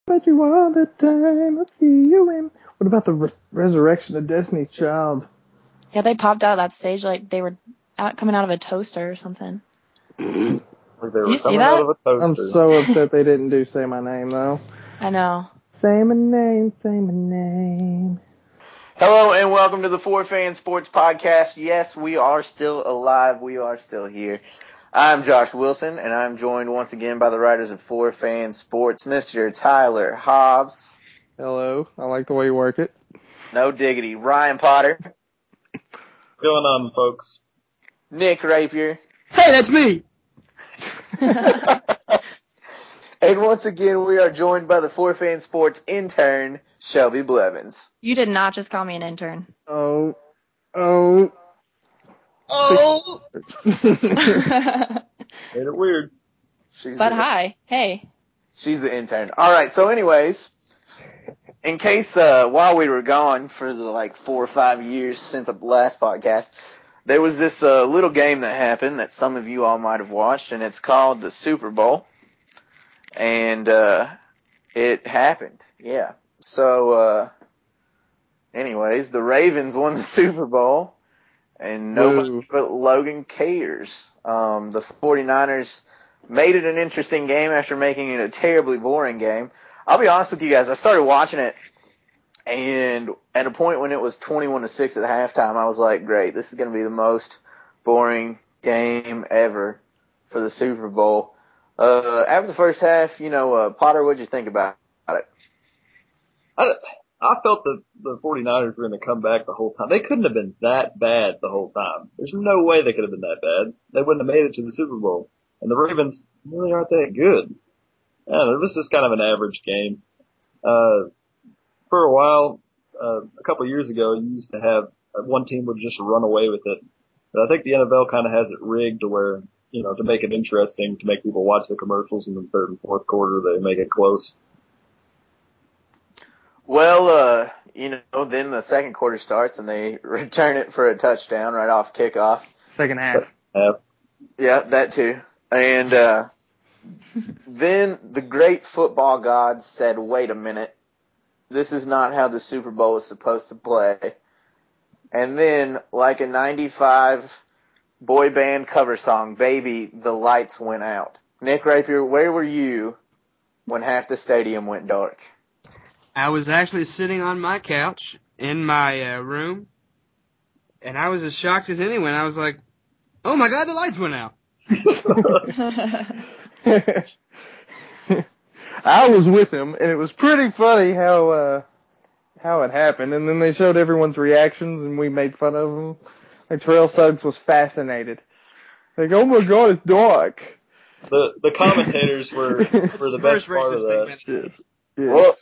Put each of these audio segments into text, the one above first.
But you all the time, I'll see you in. What about the resurrection of Destiny's Child? Yeah, they popped out of that stage like they were coming out of a toaster or something. Like they were you see coming that? out of a toaster. I'm so upset they didn't do Say My Name, though. I know. Say my name, say my name. Hello and welcome to the 4FanSports podcast. Yes, we are still alive. We are still here. I'm Josh Wilson, and I'm joined once again by the writers of 4FanSports, Mr. Tyler Hobbs. Hello, I like the way you work it. No diggity. Ryan Potter. What's going on, folks? Nick Rapier. Hey, that's me! And once again, we are joined by the 4FanSports intern, Shelby Blevins. You did not just call me an intern. Oh. Made it weird. Hi. Hey. She's the intern. All right, so anyways, in case while we were gone for the 4 or 5 years since the last podcast, there was this little game that happened that some of you all might have watched, and it's called the Super Bowl. And it happened, yeah. So, anyways, the Ravens won the Super Bowl, and nobody but Logan cares. The 49ers made it an interesting game after making it a terribly boring game. I'll be honest with you guys, I started watching it, and at a point when it was 21-6 at halftime, I was like, great, this is going to be the most boring game ever for the Super Bowl. After the first half, Potter, what'd you think about it? I felt that the 49ers were going to come back the whole time. They couldn't have been that bad the whole time. There's no way they could have been that bad. They wouldn't have made it to the Super Bowl. And the Ravens really aren't that good. It was just kind of an average game. For a while, a couple of years ago, you used to have one team would just run away with it. But I think the NFL kind of has it rigged to where, to make it interesting, to make people watch the commercials in the third and fourth quarter, they make it close. Well, then the second quarter starts and they return it for a touchdown right off kickoff. Second half. Yeah, that too. And then the great football gods said, wait a minute, this is not how the Super Bowl is supposed to play. And then, like a 95 boy band cover song, baby, the lights went out. Nick Rapier, where were you when half the stadium went dark? I was actually sitting on my couch in my room, and I was as shocked as anyone. I was like, oh my God, the lights went out. I was with him, and it was pretty funny how it happened. And then they showed everyone's reactions, and we made fun of them. Like Terrell Suggs was fascinated. Like, oh my God, it's dark. The commentators were the best part of that. Yes. Well,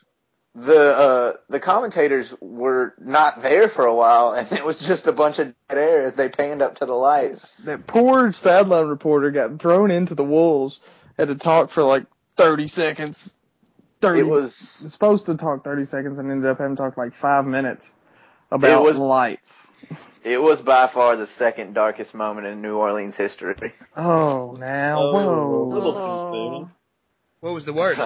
the commentators were not there for a while, and it was just a bunch of dead air as they panned up to the lights. That poor sideline reporter got thrown into the wolves, had to talk for 30 seconds. It was supposed to talk 30 seconds and ended up having to talk 5 minutes about lights. It was by far the second darkest moment in New Orleans history. Oh, now, whoa. A little too soon. What was the word?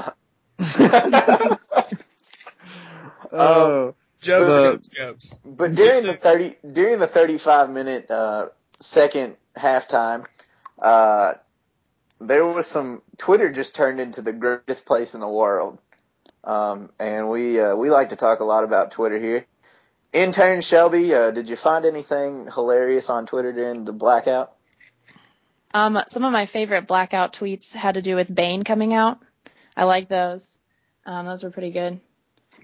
Jokes. But during the 35-minute second halftime, there was some Twitter just turned into the greatest place in the world, and we like to talk a lot about Twitter here. Intern Shelby, did you find anything hilarious on Twitter during the blackout? Some of my favorite blackout tweets had to do with Bane coming out. I like those. Those were pretty good.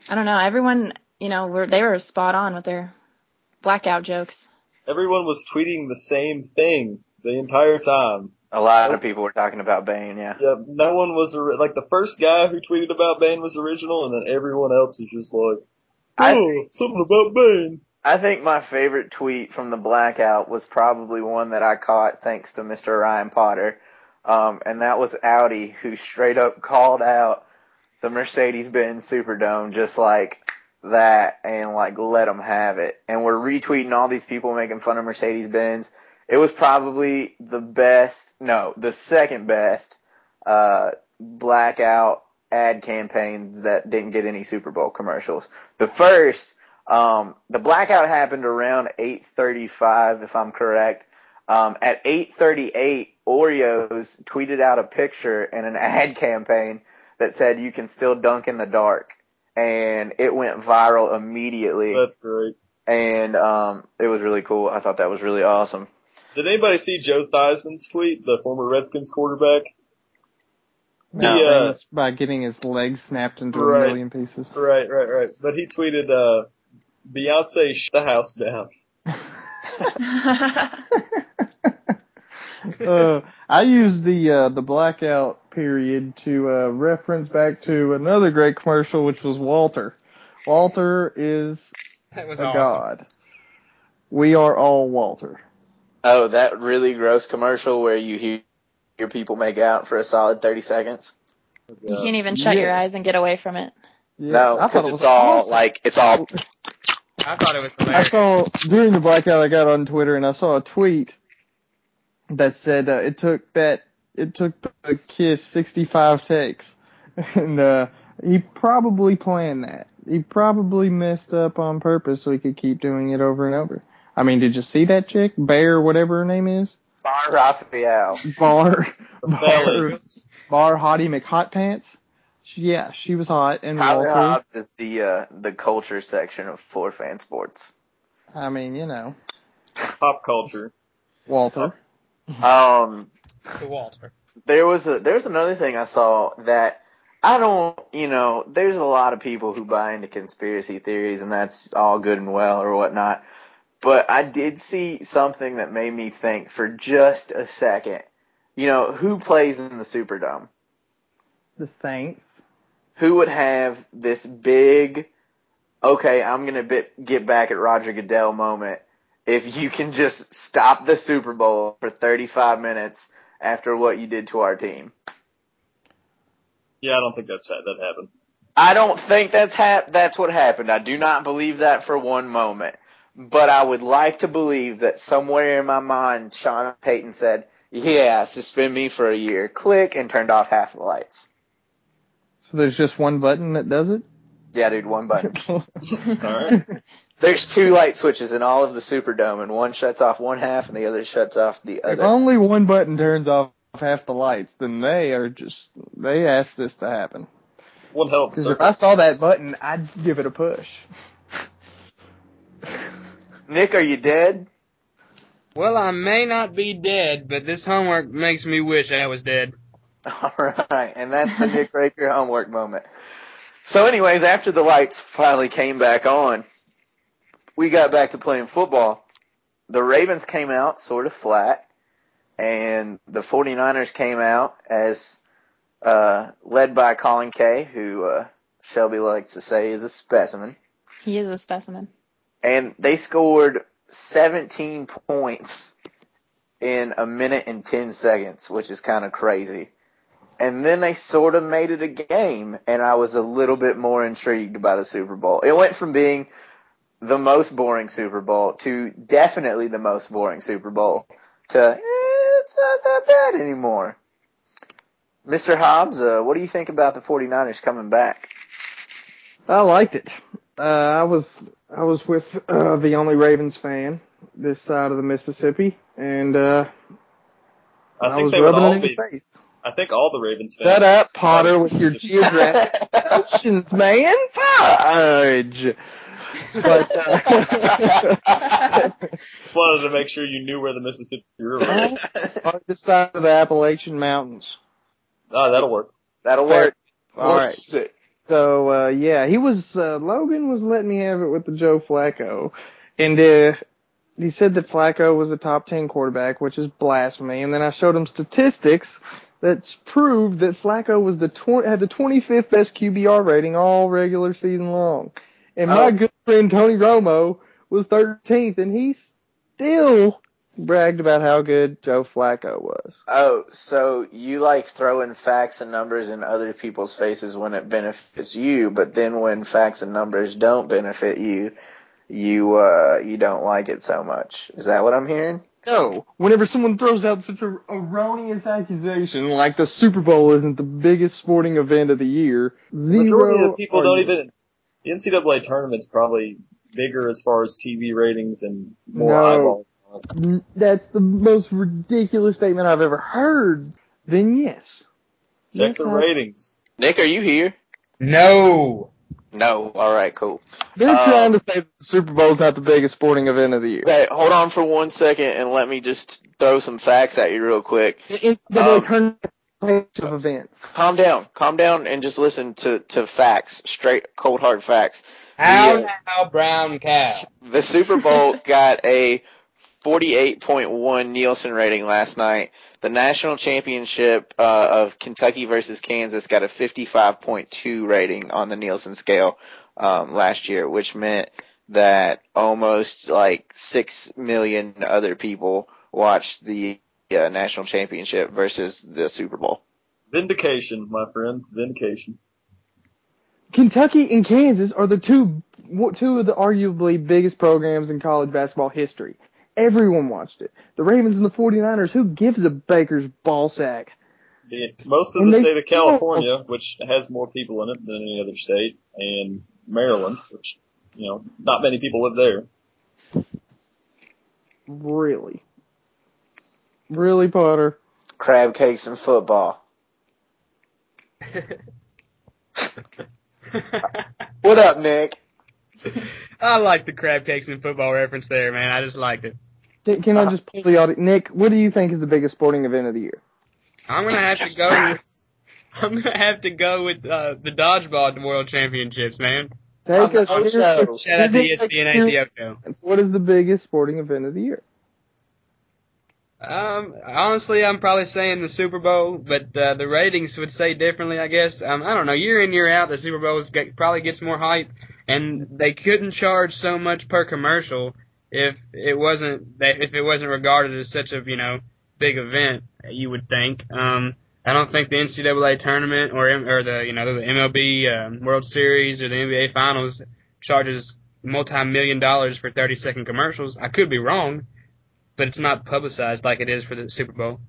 I don't know. Everyone, they were spot on with their blackout jokes. Everyone was tweeting the same thing the entire time. A lot of people were talking about Bane, yeah. Yeah, no one was, the first guy who tweeted about Bane was original, and then everyone else was just like, something about Bane. I think my favorite tweet from the blackout was probably one that I caught thanks to Mr. Ryan Potter, and that was Audi, who straight up called out the Mercedes-Benz Superdome just like that and let them have it. And we're retweeting all these people making fun of Mercedes-Benz. It was probably the second best blackout ad campaigns that didn't get any Super Bowl commercials. The first, the blackout happened around 8:35, if I'm correct. At 8:38, Oreos tweeted out a picture and an ad campaign that said you can still dunk in the dark. And it went viral immediately. That's great. And it was really cool. I thought that was really awesome. Did anybody see Joe Theismann's tweet, the former Redskins quarterback? No, He, famous by getting his legs snapped into a million pieces. Right. But he tweeted, Beyonce shut the house down. I used the blackout period to reference back to another great commercial, which was Walter. Walter is That was a awesome. god. We are all Walter. Oh, that really gross commercial where you hear people make out for a solid 30 seconds? You can't even shut your eyes and get away from it. Yes, No, I thought because it it's was all, awesome. like, it's all... I thought it was I hilarious. saw, during the blackout, I got on Twitter and I saw a tweet that said it took the kiss 65 takes. And he probably planned that. He probably messed up on purpose so he could keep doing it over and over. I mean, did you see that chick? Bear, whatever her name is? Bar Raphael. Bar Belly. Hottie McHotpants? Yeah, she was hot. And Tyler Walter, Hobbs is the culture section of 4FanSports. I mean, you know, Pop culture. Walter. Um, To Walter. there's another thing I saw that I don't, there's a lot of people who buy into conspiracy theories and that's all good and well or whatnot. But I did see something that made me think for just a second. Who plays in the Superdome? The Saints. Who would have this big, okay, I'm going to get back at Roger Goodell moment if you can just stop the Super Bowl for 35 minutes after what you did to our team? Yeah, I don't think that happened. I don't think that's what happened. I do not believe that for one moment. But I would like to believe that somewhere in my mind, Sean Payton said, yeah, suspend me for a year. Click, and turned off half the lights. So there's just one button that does it? Yeah, dude, one button. All right. There's 2 light switches in all of the Superdome, and one shuts off one half and the other shuts off the If other. only one button turns off half the lights, then they asked this to happen. One hell of a Because if circle. I saw that button, I'd give it a push. Nick, are you dead? Well, I may not be dead, but this homework makes me wish I was dead. Alright, and that's the Nick Rapier homework moment. So anyways, after the lights finally came back on, we got back to playing football. The Ravens came out sort of flat, and the 49ers came out as led by Colin Kay, who Shelby likes to say is a specimen. He is a specimen. And they scored 17 points in a minute and 10 seconds, which is kind of crazy. And then they sort of made it a game, and I was a little bit more intrigued by the Super Bowl. It went from being the most boring Super Bowl to definitely the most boring Super Bowl to it's not that bad anymore. Mr. Hobbs, what do you think about the 49ers coming back? I liked it. I was with the only Ravens fan this side of the Mississippi, and I was they would rubbing all it in his be. face. I think all the Ravens fans. Shut up, Potter, with your geographic notions, man. Fudge. But Just wanted to make sure you knew where the Mississippi River was. on this side of the Appalachian Mountains. Oh, that'll work. That'll work. All right. So, he was, Logan was letting me have it with the Joe Flacco. And, he said that Flacco was a top 10 quarterback, which is blasphemy. And then I showed him statistics that proved that Flacco was had the 25th best QBR rating all regular season long. And my good friend Tony Romo was 13th, and he still bragged about how good Joe Flacco was. Oh, so you like throwing facts and numbers in other people's faces when it benefits you, but then when facts and numbers don't benefit you, you don't like it so much. Is that what I'm hearing? No, whenever someone throws out such an erroneous accusation, like the Super Bowl isn't the biggest sporting event of the year, The majority zero of people don't argument. even. The NCAA tournament's probably bigger as far as TV ratings and more No. eyeballs. That's the most ridiculous statement I've ever heard. Then yes. Check Yes, the ratings. Nick, are you here? No. No. All right, cool. They're trying to say that the Super Bowl's not the biggest sporting event of the year. Okay, hold on for 1 second and let me just throw some facts at you real quick. The NCAA tournament of events. Calm down, and just listen to facts, straight, cold hard facts. How now, brown cow? The Super Bowl got a 48.1 Nielsen rating last night. The national championship of Kentucky versus Kansas got a 55.2 rating on the Nielsen scale last year, which meant that almost like 6 million other people watched the national championship versus the Super Bowl. Vindication, my friend. Vindication. Kentucky and Kansas are the two of the arguably biggest programs in college basketball history. Everyone watched it. The Ravens and the 49ers, who gives a baker's ball sack? Most of the state of California, which has more people in it than any other state, and Maryland, which, not many people live there. Really? Really, Potter? Crab cakes and football. What up, Nick? I like the crab cakes and football reference there, man. I just liked it. Can I just pull the audience? Nick, what do you think is the biggest sporting event of the year? I'm gonna have to go with the dodgeball World Championships, man. Take a show. Shout out to ESPN ATO show. What is the biggest sporting event of the year? Honestly, I'm probably saying the Super Bowl, but the ratings would say differently, I guess. I don't know. Year in, year out, the Super Bowl probably gets more hype, and they couldn't charge so much per commercial if it wasn't regarded as such a big event. You would think. I don't think the NCAA tournament or the MLB World Series or the NBA Finals charges multi-million dollars for 30-second commercials. I could be wrong, but it's not publicized like it is for the Super Bowl.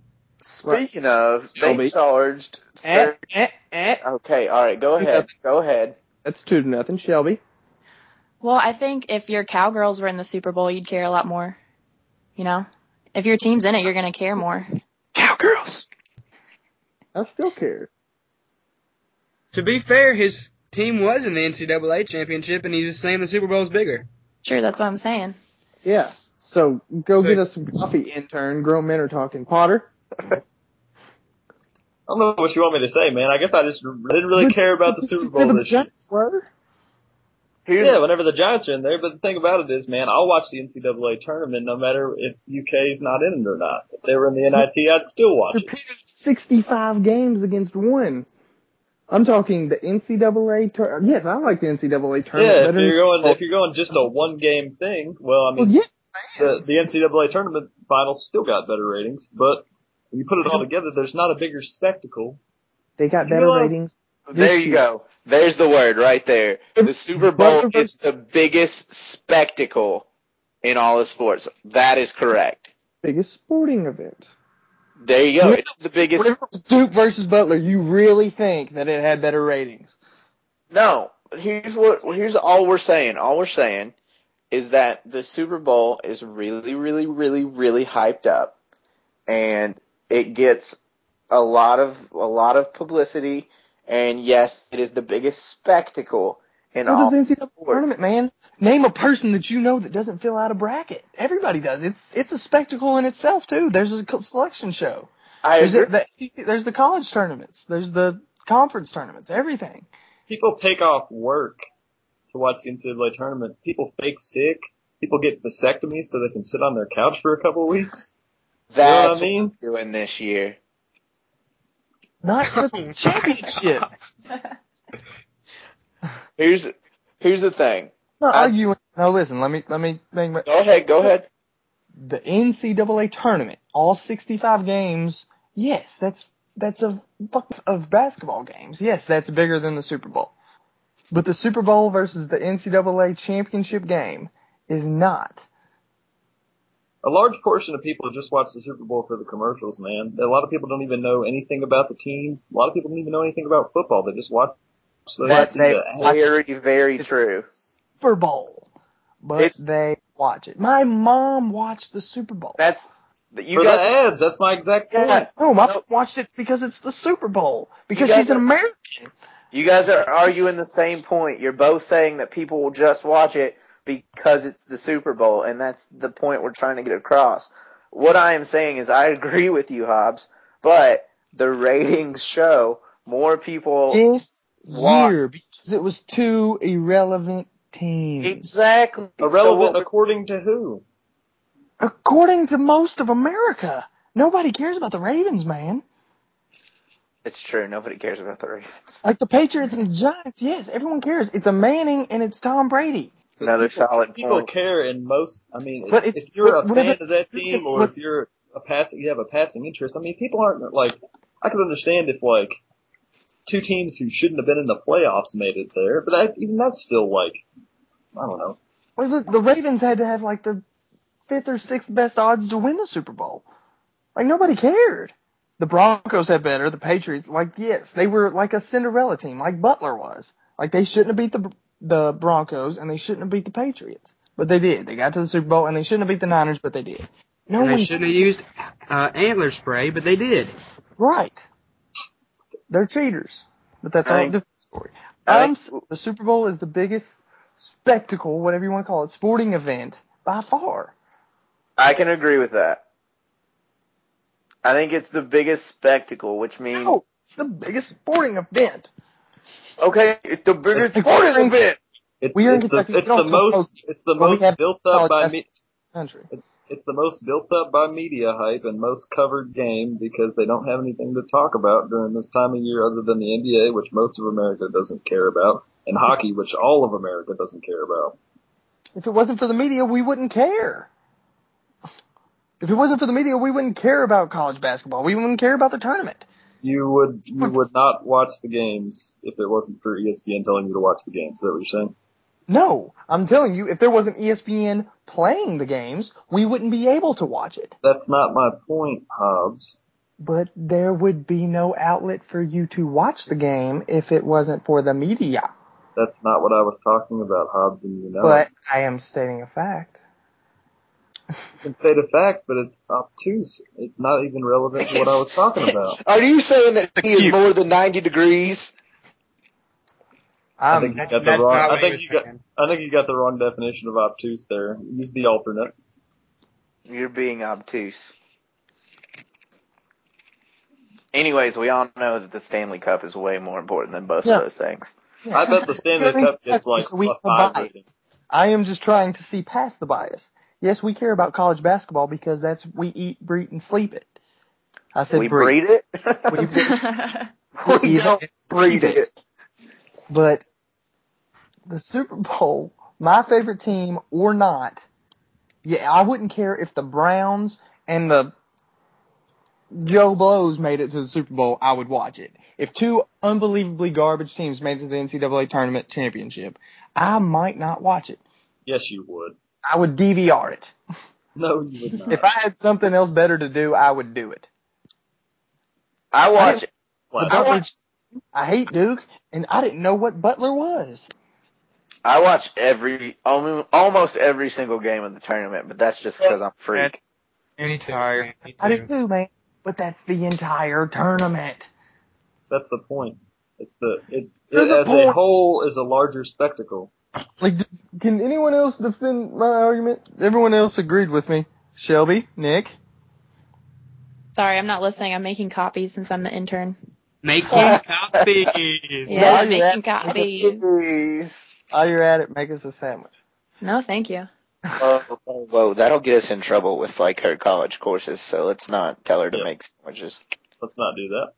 Speaking of, they charged. Okay, all right, go ahead. That's 2-0, Shelby. Well, I think if your Cowgirls were in the Super Bowl, you'd care a lot more. If your team's in it, you're going to care more. Cowgirls. I still care. To be fair, his team was in the NCAA championship, and he was saying the Super Bowl's bigger. Sure, that's what I'm saying. Yeah. So get us some coffee, intern. Grown men are talking. Potter? I don't know what you want me to say, man. I guess I didn't really care about the Super Bowl this year. Yeah, whenever the Giants are in there. But the thing about it is, man, I'll watch the NCAA tournament no matter if UK's not in it or not. If they were in the NIT, I'd still watch it. 65 games against one. I'm talking the NCAA tournament. Yes, I like the NCAA tournament. Yeah, if you're going just a one-game thing, the NCAA tournament finals still got better ratings, but when you put it all together, there's not a bigger spectacle. They got better ratings. There you go. There's the word right there. The Super Bowl is the biggest spectacle in all of sports. That is correct. Biggest sporting event. There you go. It's the biggest. Duke versus Butler. You really think that it had better ratings? No. Here's all we're saying. All we're saying is that the Super Bowl is really, really, really, really hyped up, and it gets a lot of publicity. And yes, it is the biggest spectacle in all does the NCAA tournament, man. Name a person that you know that doesn't fill out a bracket. Everybody does. It's a spectacle in itself too. There's a selection show. There's the college tournaments. There's the conference tournaments. Everything. People take off work to watch the NCAA tournament. People fake sick. People get vasectomies so they can sit on their couch for a couple of weeks. That's what I'm doing this year. Not for the championship. Here's the thing. Not arguing. No, listen. Let me make my. Go ahead. The NCAA tournament, all 65 games. Yes, that's a fuck of basketball games. Yes, that's bigger than the Super Bowl. But the Super Bowl versus the NCAA championship game is not. A large portion of people just watch the Super Bowl for the commercials, man. A lot of people don't even know anything about the team. A lot of people don't even know anything about football. They just watch. So That's very, very true. Super Bowl, but they watch it. My mom watched the Super Bowl. the ads. That's my exact point. Yeah, no, my mom watched it because it's the Super Bowl. Because she's an American. You guys are arguing the same point. You're both saying that people will just watch it because it's the Super Bowl, and that's the point we're trying to get across. What I am saying is I agree with you, Hobbs, but the ratings show more people this year because it was two irrelevant teams. Exactly. Irrelevant according to who? According to most of America. Nobody cares about the Ravens, man. It's true. Nobody cares about the Ravens. Like the Patriots and the Giants, yes, everyone cares. It's a Manning and it's Tom Brady. Another solid point. People care in most. I mean, if you're a fan of that team, or if you're you have a passing interest. I mean, people aren't like. I could understand if like two teams who shouldn't have been in the playoffs made it there, but even that's still like, I don't know. Well, look, the Ravens had to have like the 5th or 6th best odds to win the Super Bowl. Like nobody cared. The Broncos had better. The Patriots, like yes, they were like a Cinderella team, like Butler was. Like they shouldn't have beat the Broncos and they shouldn't have beat the Patriots, but they did. They got to the Super Bowl and they shouldn't have beat the Niners, but they did. They shouldn't have used antler spray, but they did. Right. They're cheaters, but that's all a different story. The Super Bowl is the biggest spectacle, whatever you want to call it, sporting event by far. I can agree with that. I think it's the biggest spectacle, which means... No, it's the biggest sporting event. Okay, it's the biggest sporting event. It's the most built up by country. It's the most built up by media hype and most covered game because they don't have anything to talk about during this time of year other than the NBA, which most of America doesn't care about, and hockey, which all of America doesn't care about. If it wasn't for the media, we wouldn't care. If it wasn't for the media, we wouldn't care about college basketball. We wouldn't care about the tournament. You would not watch the games if it wasn't for ESPN telling you to watch the games. Is that what you're saying? No, I'm telling you, if there wasn't ESPN playing the games, we wouldn't be able to watch it. That's not my point, Hobbs. But there would be no outlet for you to watch the game if it wasn't for the media. That's not what I was talking about, Hobbs, and you know. But I am stating a fact. You can state a fact, but it's obtuse. It's not even relevant to what I was talking about. Are you saying that he is more than 90 degrees? I think you got the wrong definition of obtuse there. Use the alternate. You're being obtuse. Anyways, we all know that the Stanley Cup is way more important than both of those things. Yeah. I bet the Stanley Cup gets like a 5 rating. I am just trying to see past the bias. Yes, we care about college basketball because we eat, breed, and sleep it. I said we breed it? We don't breed it. But the Super Bowl, my favorite team or not, I wouldn't care if the Browns and the Joe Blows made it to the Super Bowl, I would watch it. If two unbelievably garbage teams made it to the NCAA tournament championship, I might not watch it. Yes, you would. I would DVR it. No, you would not. If I had something else better to do, I would do it. I watch it. I hate Duke, and I didn't know what Butler was. I watch almost every single game of the tournament, but that's just because I'm a freak. Anytime. I do too, man. But that's the entire tournament. That's the point. It as a whole is a larger spectacle. Like, can anyone else defend my argument? Everyone else agreed with me. Shelby, Nick. Sorry, I'm not listening. I'm making copies since I'm the intern. Making copies. Yeah, making copies. While you're at it, make us a sandwich. No, thank you. Whoa, that'll get us in trouble with like her college courses, so let's not tell her to make sandwiches. Let's not do that.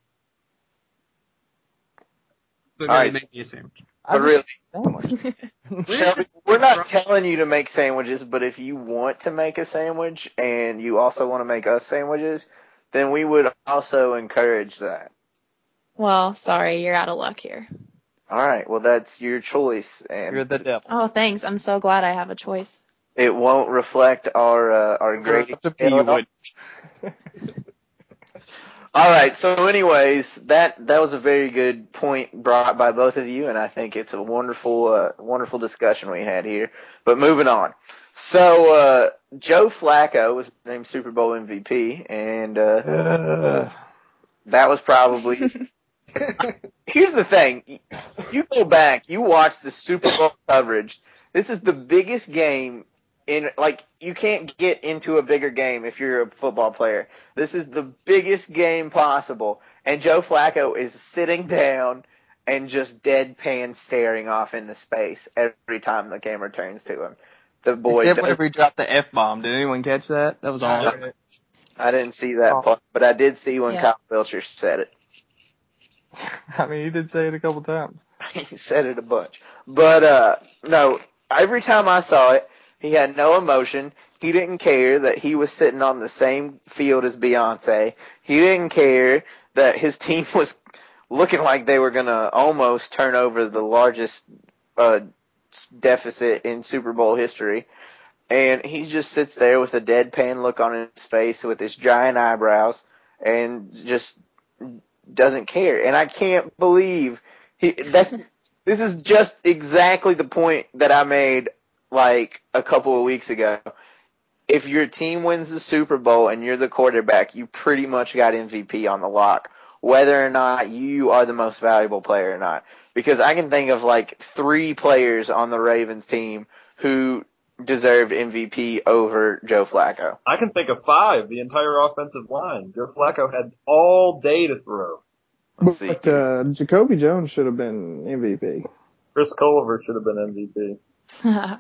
But maybe make me a sandwich. But really, Shelby, we're not telling you to make sandwiches, but if you want to make a sandwich and you also want to make us sandwiches, then we would also encourage that. Well, sorry, you're out of luck here. All right, well, that's your choice. And you're the devil. Oh, thanks. I'm so glad I have a choice. It won't reflect our grading. You would. All right. So, anyways, that was a very good point brought by both of you, and I think it's a wonderful discussion we had here. But moving on. So, Joe Flacco was named Super Bowl MVP, and that was probably. Here's the thing: you go back, you watch the Super Bowl coverage. This is the biggest game. You can't get into a bigger game if you're a football player. This is the biggest game possible. And Joe Flacco is sitting down and just deadpan staring off into space every time the camera turns to him. The boy Except whenever he dropped the F-bomb. Did anyone catch that? That was awesome. I didn't see that part, but I did see when Yeah. Kyle Belcher said it. I mean, he did say it a couple times. He said it a bunch. But, no, every time I saw it, he had no emotion. He didn't care that he was sitting on the same field as Beyonce. He didn't care that his team was looking like they were going to almost turn over the largest deficit in Super Bowl history. And he just sits there with a deadpan look on his face with his giant eyebrows and just doesn't care. And I can't believe this is just exactly the point that I made like a couple of weeks ago. If your team wins the Super Bowl and you're the quarterback, you pretty much got MVP on the lock, whether or not you are the most valuable player or not. Because I can think of like 3 players on the Ravens team who deserved MVP over Joe Flacco. I can think of 5, the entire offensive line. Joe Flacco had all day to throw. Let's see. But Jacoby Jones should have been MVP. Chris Culliver should have been MVP.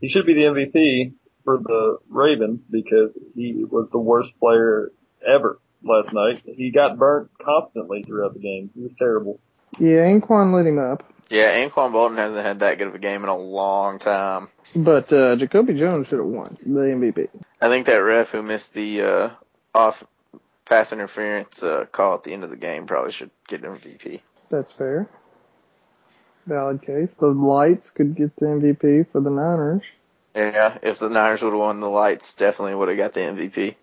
He should be the MVP for the Ravens because he was the worst player ever last night. He got burnt constantly throughout the game. He was terrible. Yeah, Anquan lit him up. Yeah, Anquan Bolton hasn't had that good of a game in a long time. But Jacoby Jones should have won the MVP. I think that ref who missed the off pass interference call at the end of the game probably should get MVP. That's fair. Valid case. The lights could get the MVP for the Niners. Yeah, if the Niners would have won, the lights definitely would have got the MVP.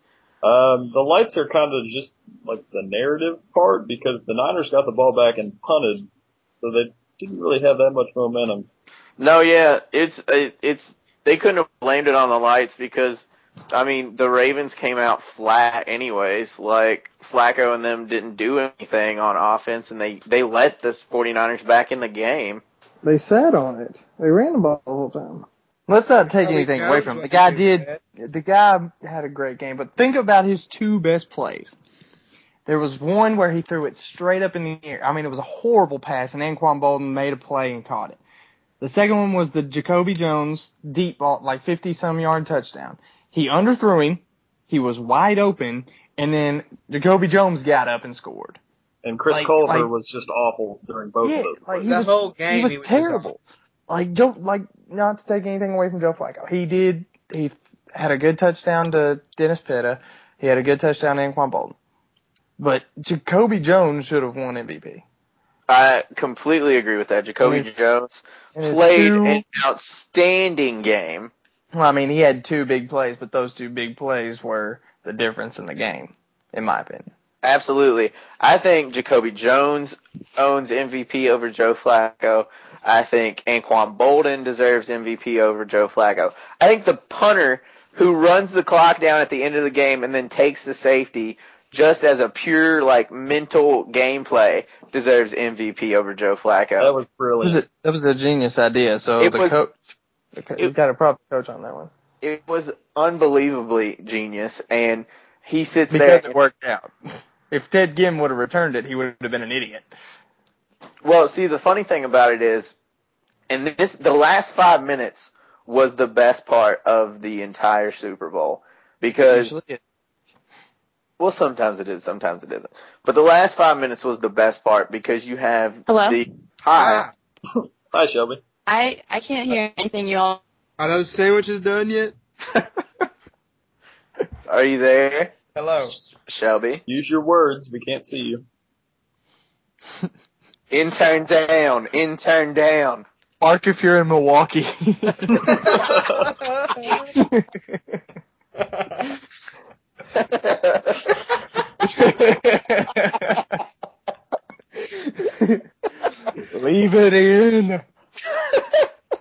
The lights are kind of just like the narrative part because the Niners got the ball back and punted, so they didn't really have that much momentum. No, yeah, it's they couldn't have blamed it on the lights because, I mean, the Ravens came out flat anyways. Like, Flacco and them didn't do anything on offense, and they let the 49ers back in the game. They sat on it. They ran the ball the whole time. Let's not take anything away from him. The guy had a great game, but think about his 2 best plays. There was one where he threw it straight up in the air. I mean, it was a horrible pass, and Anquan Bolton made a play and caught it. The second one was the Jacoby Jones deep ball, like 50-some yard touchdown. He underthrew him. He was wide open, and then Jacoby Jones got up and scored. And Chris Culliver was just awful during both of those. Like The whole game, he was terrible. Not to take anything away from Joe Flacco. He had a good touchdown to Dennis Pitta. He had a good touchdown to Anquan Bolton. But Jacoby Jones should have won MVP. I completely agree with that. Jacoby Jones played an outstanding game. Well, I mean, he had 2 big plays, but those 2 big plays were the difference in the game, in my opinion. Absolutely. I think Jacoby Jones owns MVP over Joe Flacco. I think Anquan Bolton deserves MVP over Joe Flacco. I think the punter who runs the clock down at the end of the game and then takes the safety just as a pure, mental gameplay deserves MVP over Joe Flacco. That was brilliant. That was a genius idea. So you got a proper coach on that one. It was unbelievably genius, and he sits there. Because it worked out. If Ted Ginn would have returned it, he would have been an idiot. Well, see, the funny thing about it is, the last 5 minutes was the best part of the entire Super Bowl. Because, well, sometimes it is, sometimes it isn't. But the last 5 minutes was the best part because you have Hello? Hi, Shelby. I can't hear anything you all. Are those sandwiches done yet? Are you there, Hello. Shelby? Use your words. We can't see you. Intern down. Bark if you're in Milwaukee. Leave it in.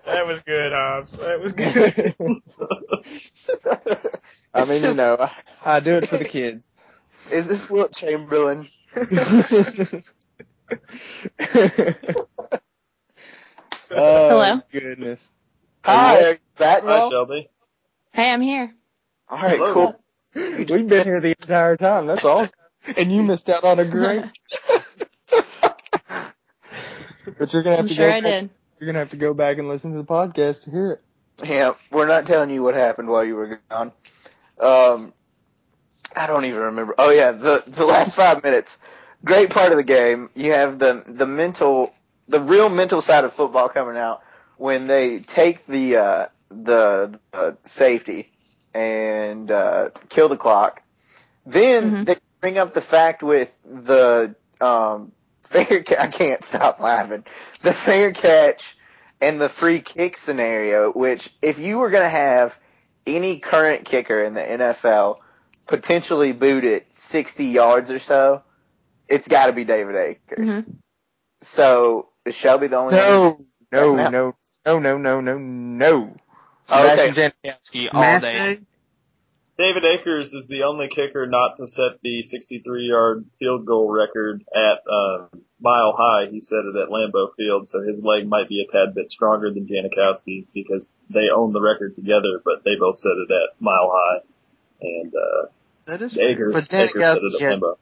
That was good, Hobbs. That was good. I mean, you know, I do it for the kids. Is this Wilt Chamberlain? Hello? Goodness. Hi, are you back Hi, now? Shelby. Hey, I'm here. All right, Hello. cool. We've been here the entire time. That's awesome. And you missed out on a great. But you're gonna have I'm to sure go. I did. You're gonna have to go back and listen to the podcast to hear it. Yeah, we're not telling you what happened while you were gone. I don't even remember. Oh yeah, the last 5 minutes. Great part of the game. You have the real mental side of football coming out when they take the safety and kill the clock. Then they bring up the fact with the fair. I can't stop laughing. The fair catch and the free kick scenario. Which, if you were going to have any current kicker in the NFL potentially boot it 60 yards or so, it's got to be David Akers. Mm-hmm. So is Shelby the only No. one? Sebastian Janikowski all day. David Akers is the only kicker not to set the 63-yard field goal record at Mile High. He set it at Lambeau Field, so his leg might be a tad bit stronger than Janikowski's because they own the record together, but they both set it at Mile High. And That is Akers but set it at Lambeau.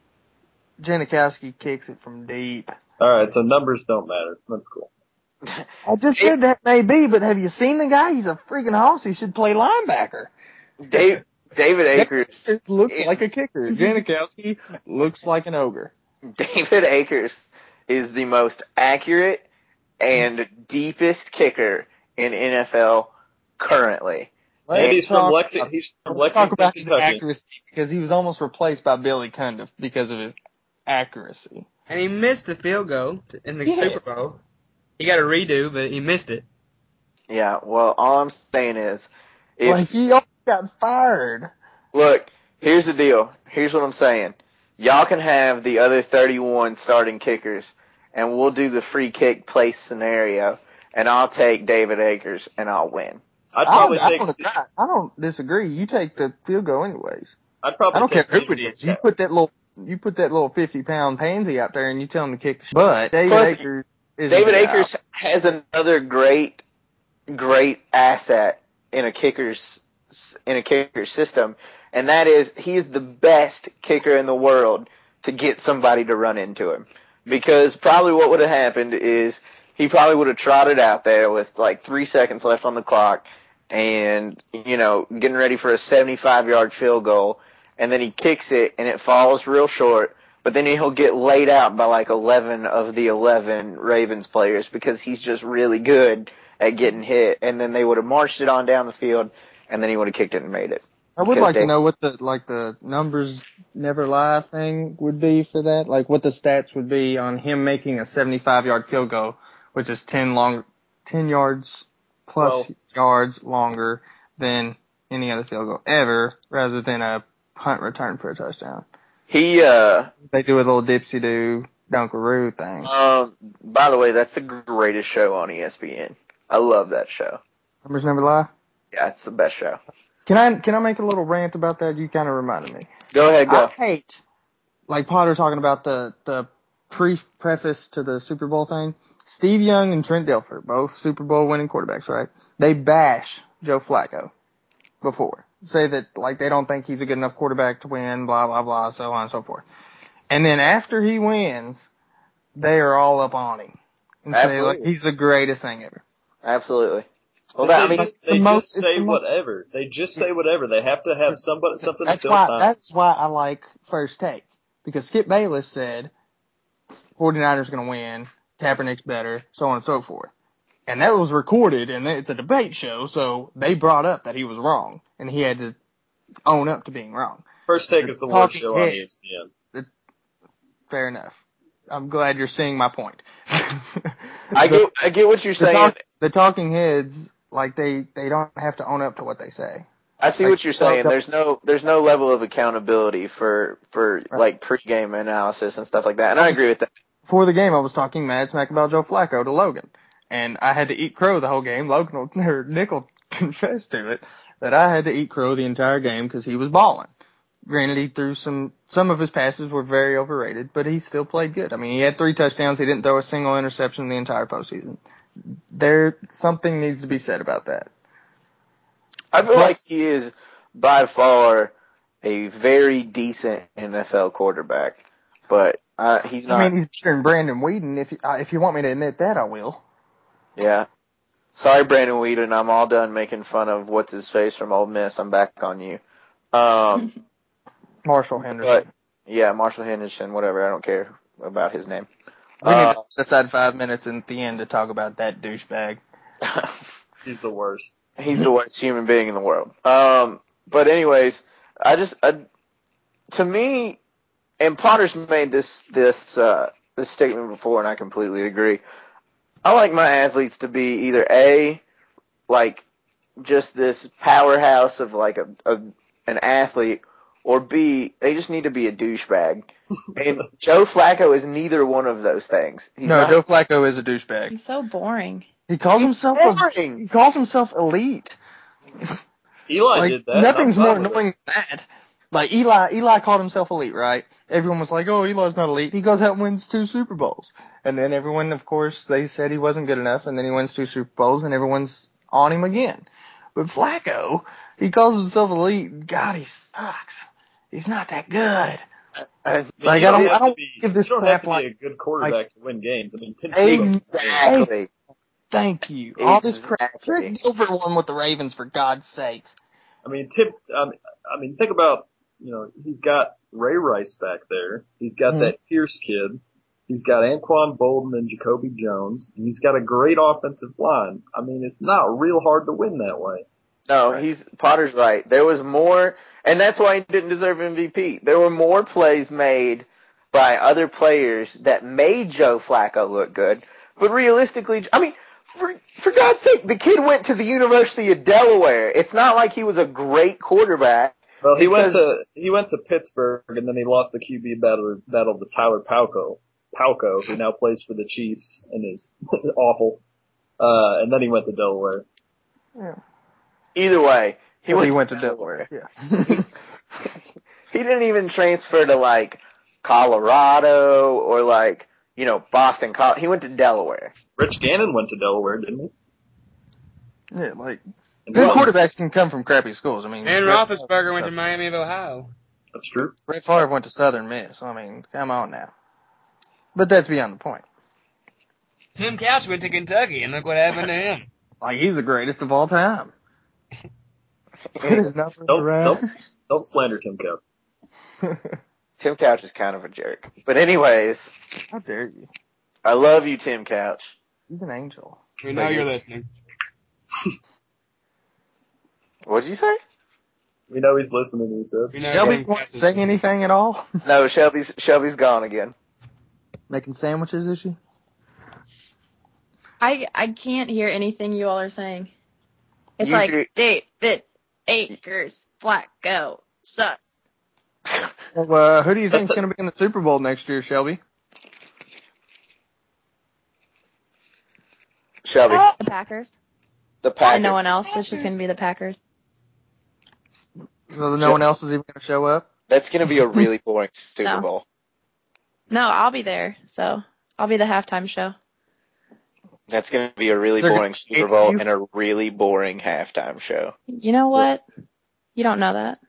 Janikowski kicks it from deep. All right, so numbers don't matter. That's cool. I just said that may be, but have you seen the guy? He's a freaking hoss. He should play linebacker. David Akers looks like a kicker. Janikowski looks like an ogre. David Akers is the most accurate and deepest kicker in NFL currently. And he's from Lexington. He's from Let's talk Lexington, about his Kentucky. accuracy because he was almost replaced by Billy Cundiff because of his accuracy. And he missed the field goal in the Yes. Super Bowl. He got a redo, but he missed it. Yeah, well, all I'm saying is, Like he almost got fired. look, here's the deal. Here's what I'm saying. Y'all can have the other 31 starting kickers, and we'll do the free kick place scenario, and I'll take David Akers, and I'll win. I'd probably take. I don't disagree. You take the field goal anyways. I'd probably I don't care take who it is. You put that little 50-pound pansy out there and you tell him to kick the shit. But David Akers has another great asset in a kicker's system, and that is he's the best kicker in the world to get somebody to run into him. Because probably what would have happened is he probably would have trotted out there with like 3 seconds left on the clock and, getting ready for a 75-yard field goal, and then he kicks it and it falls real short, but then he'll get laid out by like 11 of the 11 Ravens players because he's just really good at getting hit, and then they would have marched it on down the field, and then he would have kicked it and made it. I would like to know what the numbers never lie thing would be for that. Like what the stats would be on him making a 75-yard field goal, which is 10 yards plus yards longer than any other field goal ever, rather than a punt return for a touchdown. They do a little dipsy-do dunkaroo thing. By the way, that's the greatest show on ESPN. I love that show. Numbers never lie? Yeah, it's the best show. Can I make a little rant about that? You kind of reminded me. Go ahead, go. I hate, like Potter talking about the preface to the Super Bowl thing. Steve Young and Trent Dilfer, both Super Bowl winning quarterbacks, right? They bash Joe Flacco before. Say that, like, they don't think he's a good enough quarterback to win, blah, blah, blah, so on and so forth. And then after he wins, they are all up on him. And say, like, he's the greatest thing ever. Absolutely. Well, they just say whatever. They just say whatever. They have to have something to fill time. That's why I like First Take. Because Skip Bayless said 49ers going to win, Kaepernick's better, so on and so forth. And that was recorded, and it's a debate show, so they brought up that he was wrong, and he had to own up to being wrong. First Take is the worst show on ESPN. Fair enough. I'm glad you're seeing my point. I get what you're saying. the talking heads, like, they don't have to own up to what they say. I see what you're saying. There's no level of accountability for like pregame analysis and stuff like that, and I agree with that. Before the game, I was talking mad smack about Joe Flacco to Logan, and I had to eat crow the whole game. Nick will confess to it that I had to eat crow the entire game because he was balling. Granted, he threw some of his passes were very overrated, but he still played good. I mean, he had 3 touchdowns. He didn't throw a single interception the entire postseason. Something needs to be said about that. I feel like he is by far a very decent NFL quarterback, but he's not. I mean, he's better than Brandon Weeden. If you want me to admit that, I will. Yeah. Sorry, Brandon Weeden. I'm all done making fun of what's his face from Ole Miss. I'm back on you. Marshall Henderson. But yeah, Marshall Henderson. Whatever. I don't care about his name. We need to set aside 5 minutes at the end to talk about that douchebag. He's the worst. He's the worst human being in the world. But anyways, to me, and Potter's made this statement before, and I completely agree. I like my athletes to be either A, like just this powerhouse of like an athlete, or B, they just need to be a douchebag. And Joe Flacco is neither one of those things. Joe Flacco is a douchebag. He's so boring. He calls himself elite. Eli did that. Nothing's more annoying than that. Like Eli called himself elite, right? Everyone was like, "Oh, Eli's not elite." He goes out and wins 2 Super Bowls, and then everyone, of course, they said he wasn't good enough, and then he wins 2 Super Bowls, and everyone's on him again. But Flacco, he calls himself elite. God, he sucks. He's not that good. I don't give this crap like a good quarterback to win games. I mean, exactly. Thank you. All this crap. Over one with the Ravens, for God's sakes. I mean, think about, he's got Ray Rice back there. He's got that Pierce kid. He's got Anquan Bolden and Jacoby Jones. And he's got a great offensive line. I mean, it's not real hard to win that way. No, Potter's right. There was more, and that's why he didn't deserve MVP. There were more plays made by other players that made Joe Flacco look good. But realistically, I mean, for God's sake, the kid went to the University of Delaware. It's not like he was a great quarterback. Well, he went to Pittsburgh, and then he lost the QB battle to Tyler Palko, who now plays for the Chiefs and is awful. And then he went to Delaware. Yeah. Either way, he went to Delaware. Yeah. He didn't even transfer to like Colorado or like, Boston College. He went to Delaware. Rich Gannon went to Delaware, didn't he? Yeah, like good quarterbacks can come from crappy schools. I mean, and Roethlisberger went to Miami of Ohio. That's true. Brett Favre went to Southern Miss. I mean, come on now. But that's beyond the point. Tim Couch went to Kentucky, and look what happened to him. Like, he's the greatest of all time. Don't slander Tim Couch. Tim Couch is kind of a jerk. But anyways. How dare you? I love you, Tim Couch. He's an angel. We know you're listening. What'd you say? We know he's listening, he said. Shelby won't say anything at all? No, Shelby's gone again. Making sandwiches, is she? I can't hear anything you all are saying. It's Usually, David Akers, Flacco, sucks. Well, who do you think is going to be in the Super Bowl next year, Shelby? Shelby. The Packers. The Packers. And no one else. It's just going to be the Packers. So no one else is even going to show up? That's going to be a really boring Super Bowl. No, I'll be there. So I'll be the halftime show. That's going to be a really boring Super Bowl and a really boring halftime show. You know what? You don't know that.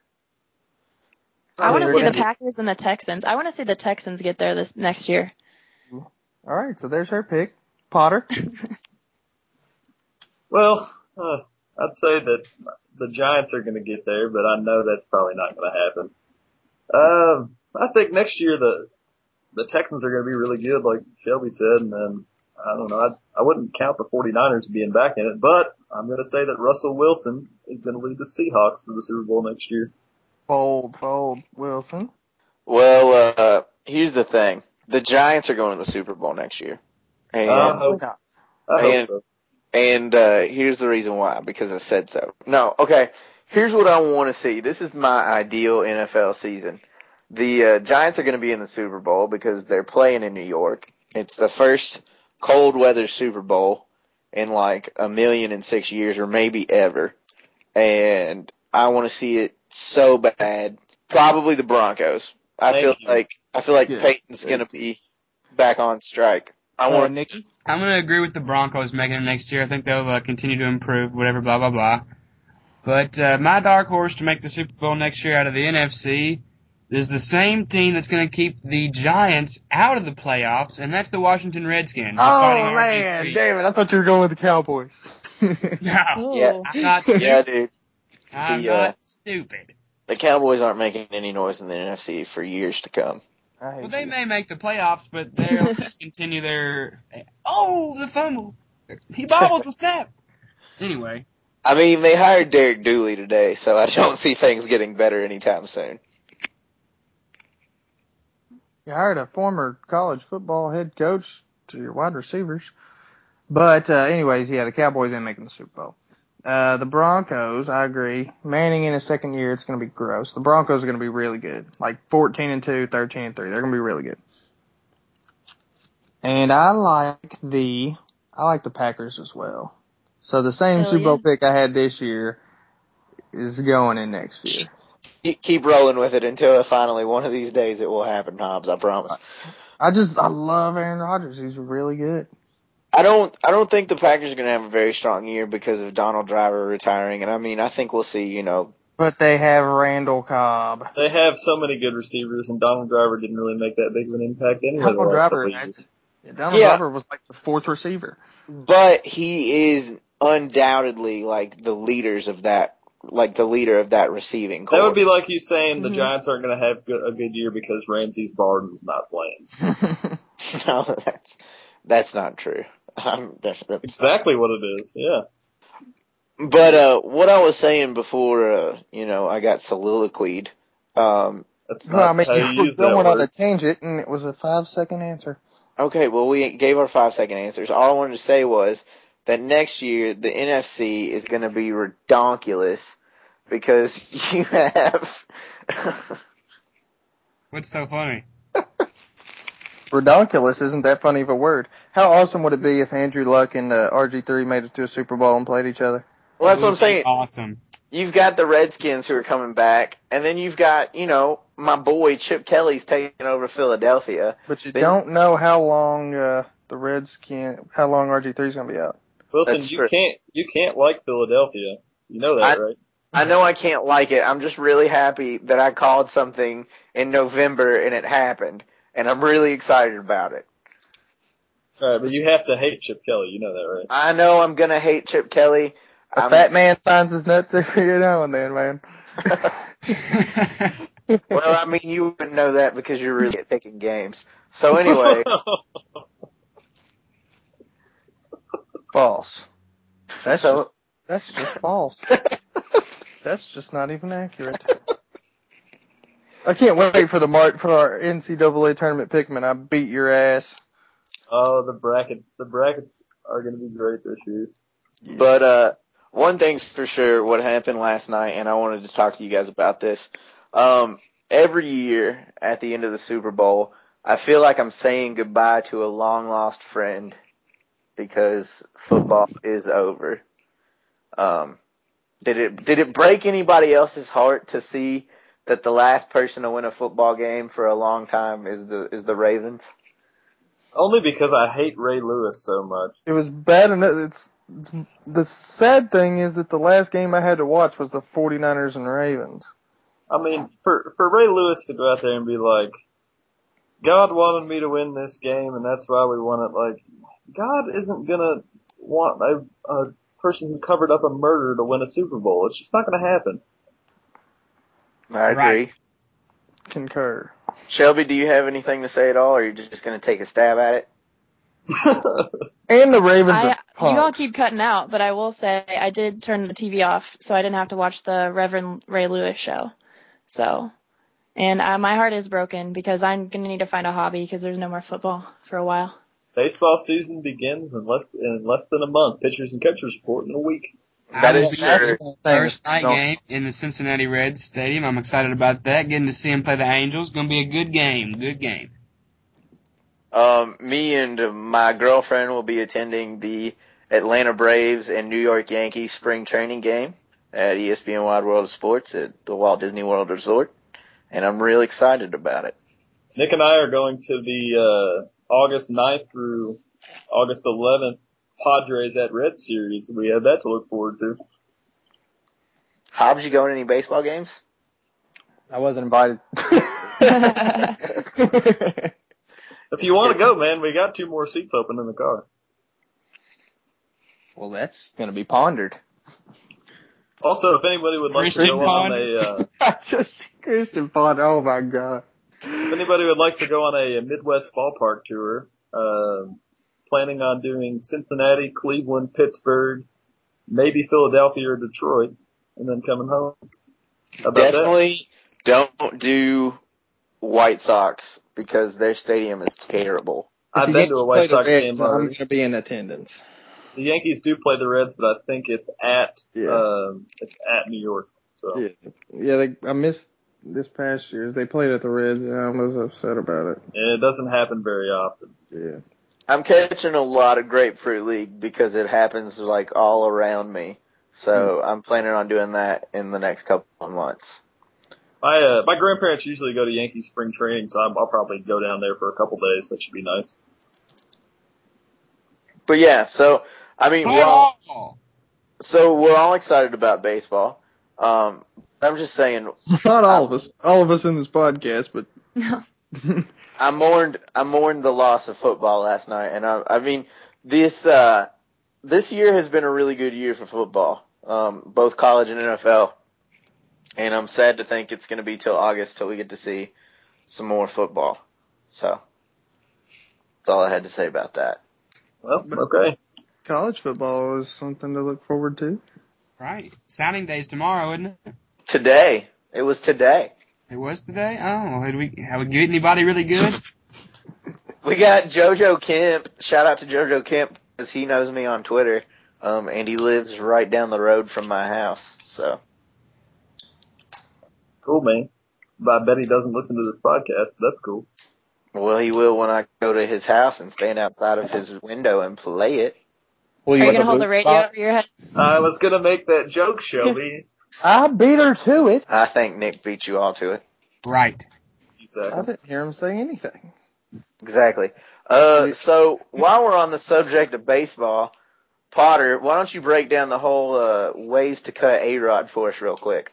I want to see the Packers and the Texans. I want to see the Texans get there this next year. All right, so there's her pick. Potter? Well, I'd say that the Giants are going to get there, but I know that's probably not going to happen. I think next year the Texans are going to be really good, like Shelby said, and then I don't know. I wouldn't count the 49ers being back in it, but I'm going to say that Russell Wilson is going to lead the Seahawks to the Super Bowl next year. Fold, Wilson. Well, here's the thing. The Giants are going to the Super Bowl next year. And, I hope so. And here's the reason why, because I said so. No, okay. Here's what I want to see. This is my ideal NFL season. The Giants are going to be in the Super Bowl because they're playing in New York. It's the first cold weather Super Bowl in like 1,000,006 years or maybe ever. And I want to see it so bad. Probably the Broncos. I feel like Yeah. Peyton's going to be back on strike. Nikki? I'm going to agree with the Broncos making it next year. I think they'll continue to improve, whatever, blah, blah, blah. But my dark horse to make the Super Bowl next year out of the NFC is the same team that's going to keep the Giants out of the playoffs, and that's the Washington Redskins. Oh, man. Damn it. I thought you were going with the Cowboys. No. Ooh. Yeah. I'm not stupid. Yeah, dude. I'm not stupid. The Cowboys aren't making any noise in the NFC for years to come. Well, they may make the playoffs, but they'll just continue their... Oh, the fumble. He bobbles the snap. Anyway. I mean, they hired Derek Dooley today, so I don't see things getting better anytime soon. You hired a former college football head coach to your wide receivers. But anyways, yeah, the Cowboys ain't making the Super Bowl. The Broncos, I agree. Manning in his second year, it's going to be gross. The Broncos are going to be really good. Like 14-2, 13-3. They're going to be really good. And I like the Packers as well. So the same Hell Super Bowl yeah. pick I had this year is going in next year. Keep rolling with it until finally one of these days it will happen, Hobbs. I promise. I love Aaron Rodgers. He's really good. I don't think the Packers are going to have a very strong year because of Donald Driver retiring. And I mean, I think we'll see, But they have Randall Cobb. They have so many good receivers, and Donald Driver didn't really make that big of an impact anyway. Donald Driver was like the fourth receiver. But he is undoubtedly like the leader of that receiving corps. That would be like you saying the Giants aren't going to have a good year because Ramsey's Barden's not playing. No, that's not true. That's exactly what it is, yeah. But what I was saying before, I got soliloquied. That's not how you use that going on word. a tangent, and it was a 5-second answer. Okay, well, we gave our 5-second answers. All I wanted to say was that next year the NFC is going to be redonkulous because you have. What's so funny? Redonkulous isn't that funny of a word. How awesome would it be if Andrew Luck and RG3 made it to a Super Bowl and played each other? Well, that's what I'm saying. Awesome. You've got the Redskins who are coming back, and then you've got, my boy Chip Kelly's taking over Philadelphia. But you don't know how long how long RG3's going to be out. Wilson, That's true. you can't like Philadelphia. You know that, right? I know I can't like it. I'm just really happy that I called something in November and it happened, and I'm really excited about it. All right, but you have to hate Chip Kelly. You know that, right? I know I'm going to hate Chip Kelly. A fat man finds his nuts every now and then, man. Well, I mean, you wouldn't know that because you're really good at picking games. So anyways. False. That's just false. That's just not even accurate. I can't wait for our NCAA tournament pickman. I beat your ass. Oh, the brackets are going to be great this year. But one thing's for sure, what happened last night, and I wanted to talk to you guys about this. Every year at the end of the Super Bowl, I feel like I'm saying goodbye to a long-lost friend because football is over. Did it break anybody else's heart to see that the last person to win a football game for a long time is the Ravens? Only because I hate Ray Lewis so much. It was bad enough. It's the sad thing is that the last game I had to watch was the 49ers and Ravens. I mean, for Ray Lewis to go out there and be like, God wanted me to win this game, and that's why we won it. Like, God isn't gonna want a person who covered up a murder to win a Super Bowl. It's just not gonna happen. I agree. Right. Concur. Shelby, do you have anything to say at all, or are you just going to take a stab at it? And the Ravens are You all punks. keep cutting out, but I will say I did turn the TV off, so I didn't have to watch the Reverend Ray Lewis show. So, and my heart is broken because I'm going to need to find a hobby because there's no more football for a while. Baseball season begins in less than a month. Pitchers and catchers report in a week. That I will is be true. at the first night game in the Cincinnati Reds Stadium. I'm excited about that. Getting to see them play the Angels. Going to be a good game. Good game. Me and my girlfriend will be attending the Atlanta Braves and New York Yankees spring training game at ESPN Wide World of Sports at the Walt Disney World Resort, and I'm really excited about it. Nick and I are going to the August 9th through August 11th Padres at Reds series. We have that to look forward to. Hobbs, did you go to any baseball games? I wasn't invited. If you want to go, man, we got 2 more seats open in the car. Well, that's going to be pondered. Also, if anybody would like to go on Just Christian Pond. Oh my God. if anybody would like to go on a Midwest ballpark tour, planning on doing Cincinnati, Cleveland, Pittsburgh, maybe Philadelphia or Detroit, and then coming home. How about Definitely don't do White Sox because their stadium is terrible. that? I've been to a White Sox game I'm already. going to be in attendance. The Yankees do play the Reds, but I think it's at New York. So I missed this past year's. They played at the Reds, and I was upset about it. it doesn't happen very often. Yeah. I'm catching a lot of Grapefruit League because it happens like all around me. So I'm planning on doing that in the next couple of months. My grandparents usually go to Yankee spring training, so I'll probably go down there for a couple days. That should be nice. But yeah, so I mean, we're all excited about baseball. I'm just saying, Not all of us. All of us in this podcast, but I mourned the loss of football last night, and I mean this year has been a really good year for football, both college and NFL. And I'm sad to think it's going to be till August till we get to see some more football. So that's all I had to say about that. Well, okay. college football is something to look forward to. Right. Signing day's tomorrow, isn't it? Today. It was today. It was today? Oh, have we get anybody really good? We got JoJo Kemp. Shout out to JoJo Kemp because he knows me on Twitter. And he lives right down the road from my house. So. Cool, man. But I bet he doesn't listen to this podcast. That's cool. Well, he will when I go to his house and stand outside of his window and play it. Are you going to hold the radio over your head? I was going to make that joke, Shelby. I beat her to it. I think Nick beat you all to it. Right. I didn't hear him say anything. Exactly. So while we're on the subject of baseball, Potter, why don't you break down the whole ways to cut A-Rod for us real quick?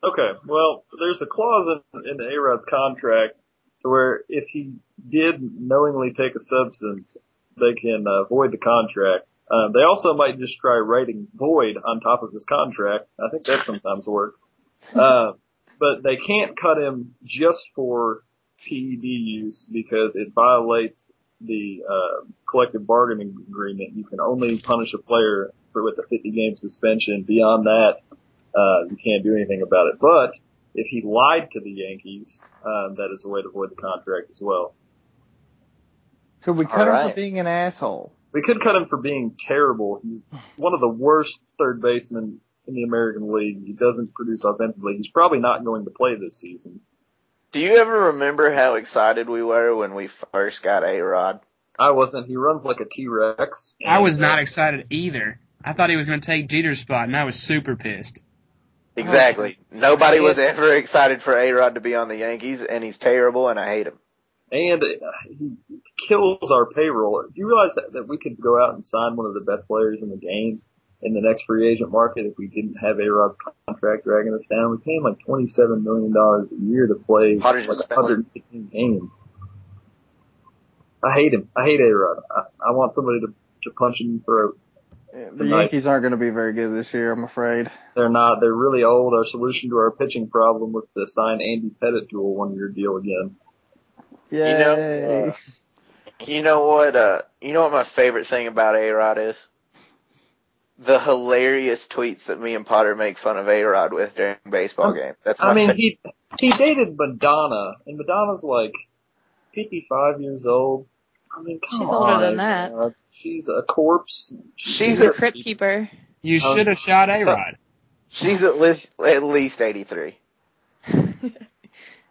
Okay, well, there's a clause in the A-Rod's contract to where if he did knowingly take a substance, they can void the contract. They also might just try writing void on top of his contract. I think that sometimes works. But they can't cut him just for PED use because it violates the collective bargaining agreement. You can only punish a player with a 50-game suspension. Beyond that, you can't do anything about it. But if he lied to the Yankees, that is a way to void the contract as well. Could we cut him right. for being an asshole? We could cut him for being terrible. He's one of the worst third basemen in the American League. He doesn't produce offensively. He's probably not going to play this season. Do you ever remember how excited we were when we first got A-Rod? I wasn't. He runs like a T-Rex. I was not excited either. I thought he was going to take Jeter's spot, and I was super pissed. Exactly. Nobody was ever excited for A-Rod to be on the Yankees, and he's terrible, and I hate him. And he kills our payroll. Do you realize that we could go out and sign one of the best players in the game in the next free agent market if we didn't have A-Rod's contract dragging us down? We pay him like $27 million a year to play like 115 games. I hate him. I hate A-Rod. I want somebody to punch him in the throat. The Yankees aren't going to be very good this year, I'm afraid. They're not. They're really old. Our solution to our pitching problem was to sign Andy Pettit to a one-year deal again. Yay. You know what my favorite thing about A-Rod is? The hilarious tweets that me and Potter make fun of A-Rod with during baseball games. That's my favorite. He dated Madonna, and Madonna's like 55 years old. I mean, come She's on. older than that. She's a corpse. She's The at, crypt keeper. You should have shot A-Rod. she's at least 83.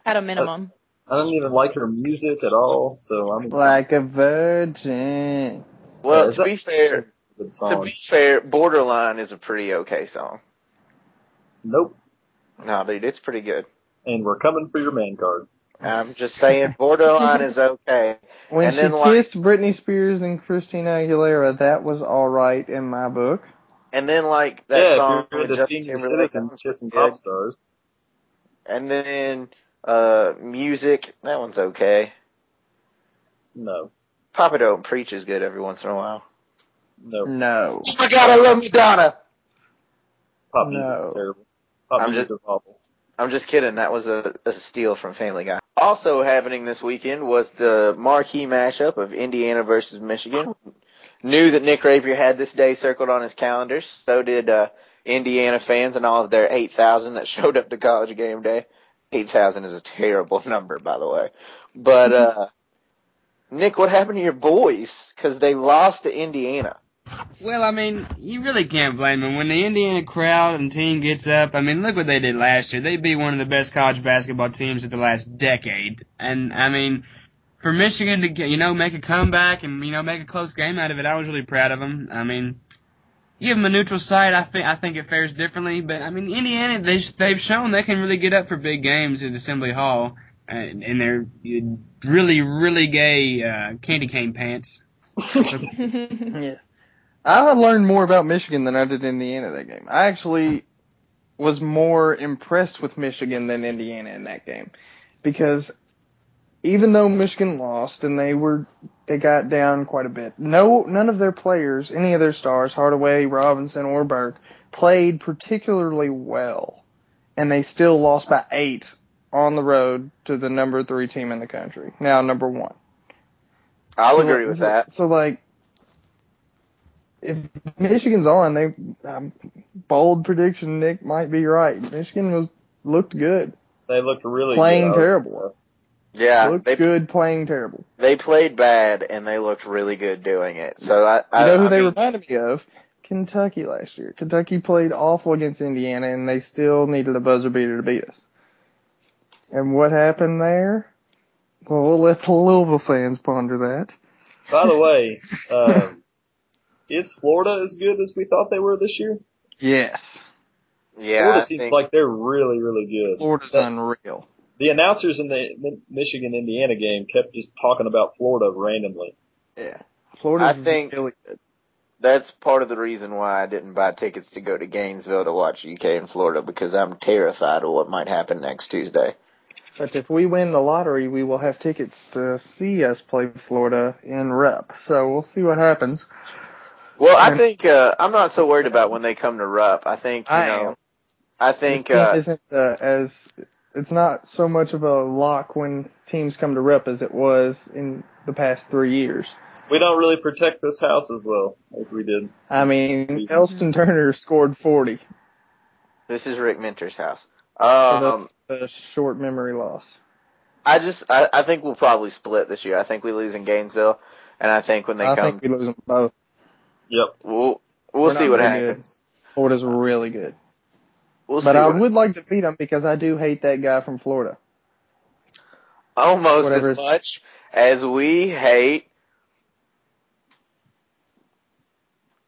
At a minimum. I don't even like her music at all, so I'm Like a virgin. Well, is to be fair, good song. Borderline is a pretty okay song. Nope. No, dude, it's pretty good. And we're coming for your man card. I'm just saying, Borderline is okay. When And she then, like- kissed Britney Spears and Christina Aguilera, that was alright in my book. And then, like, that song if you're with the Justin senior Timberlake, citizens that one's kissing pretty pop stars. good. And then, Music, that one's okay. No. Papa Don't Preach is good every once in a while. No. No. Oh my God, I love Madonna! Pop No. music is terrible. Pop I'm music is awful. I'm just kidding. That was a steal from Family Guy. Also happening this weekend was the marquee mashup of Indiana versus Michigan. Knew that Nick Ravier had this day circled on his calendar. So did Indiana fans and all of their 8,000 that showed up to College game day. 8,000 is a terrible number, by the way. But Nick, what happened to your boys? Because they lost to Indiana. Well, I mean, you really can't blame them. When the Indiana crowd and team gets up, I mean, look what they did last year. They beat one of the best college basketball teams of the last decade. And, I mean, for Michigan to get, make a comeback and, make a close game out of it, I was really proud of them. I mean, you give them a neutral site, I think it fares differently. But, I mean, Indiana, they've shown they can really get up for big games at Assembly Hall. And they're really, really gay candy cane pants. Yeah. I learned more about Michigan than I did Indiana that game. I actually was more impressed with Michigan than Indiana in that game. Because even though Michigan lost and they got down quite a bit, none of their players, any of their stars, Hardaway, Robinson, or Burke, played particularly well. And they still lost by 8 on the road to the number 3 team in the country. Now number 1. I'll agree with that. So, like, if Michigan's on, bold prediction, Nick might be right. Michigan looked good. They looked really playing good. terrible. Yeah, Looked good playing terrible. They played bad, and they looked really good doing it. So they reminded me of? Kentucky last year. Kentucky played awful against Indiana, and they still needed a buzzer beater to beat us. And what happened there? Well, we'll let the Louisville fans ponder that. By the way, is Florida as good as we thought they were this year? Yes. Yeah, Florida seems like they're really, really good. Florida's unreal. The announcers in the Michigan-Indiana game kept just talking about Florida randomly. Yeah. Florida's really good. That's part of the reason why I didn't buy tickets to go to Gainesville to watch UK and Florida, because I'm terrified of what might happen next Tuesday. But if we win the lottery, we will have tickets to see us play Florida in Rupp. So we'll see what happens. Well, I think I'm not so worried about when they come to Rupp. I think this team isn't it's not so much of a lock when teams come to Rupp as it was in the past 3 years. We don't really protect this house as well as we did. I mean, Elston Turner scored 40. This is Rick Minter's house. The short memory loss. I think we'll probably split this year. I think we lose in Gainesville, and I think when they come, I think we lose them both. Yep. We'll see what happens. Florida's really good. But I would like to beat them because I do hate that guy from Florida. Almost as much as we hate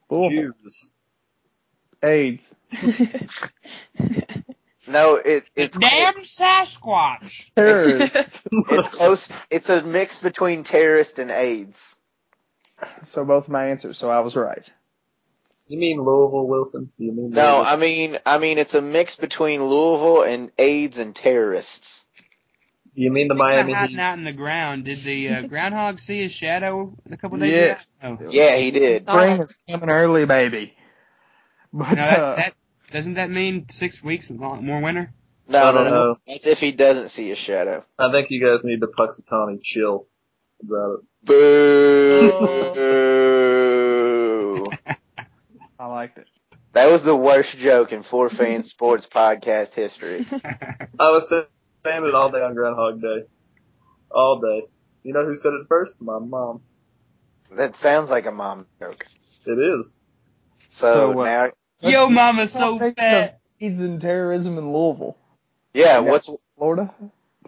Jews. AIDS. No, it's damn Sasquatch. Terrorists. It's close. It's a mix between terrorist and AIDS. So both my answers. So I was right. You mean Louisville, Wilson? You mean No, Louisville? I mean it's a mix between Louisville and AIDS and terrorists. You mean the Miami hiding Heat? out in the ground. Did the groundhog see his shadow a couple days Yes. ago? Oh. Yeah, he did. Spring is coming early, baby. But No, that doesn't that mean 6 weeks more winter? No. That's if he doesn't see a shadow. I think you guys need to Puxatawny chill about it. Boo! I liked it. That was the worst joke in 4FanSports podcast history. I was saying it all day on Groundhog Day. All day. You know who said it first? My mom. That sounds like a mom joke. It is. So now, Yo, mama's so fat. AIDS and terrorism in Louisville. yeah, Yeah. what's Florida?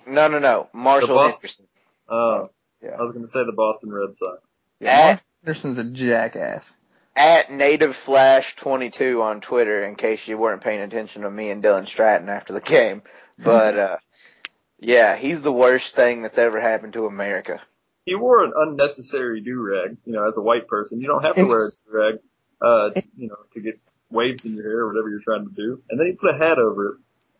no, Marshall The boss- Henderson. Yeah. I was going to say the Boston Red Sox. Yeah, Mark Anderson's a jackass. At NativeFlash22 on Twitter, in case you weren't paying attention to me and Dylan Stratton after the game. But, yeah, he's the worst thing that's ever happened to America. He wore an unnecessary do-rag, as a white person. You don't have to wear a do-rag, to get waves in your hair or whatever you're trying to do. And then he put a hat over it,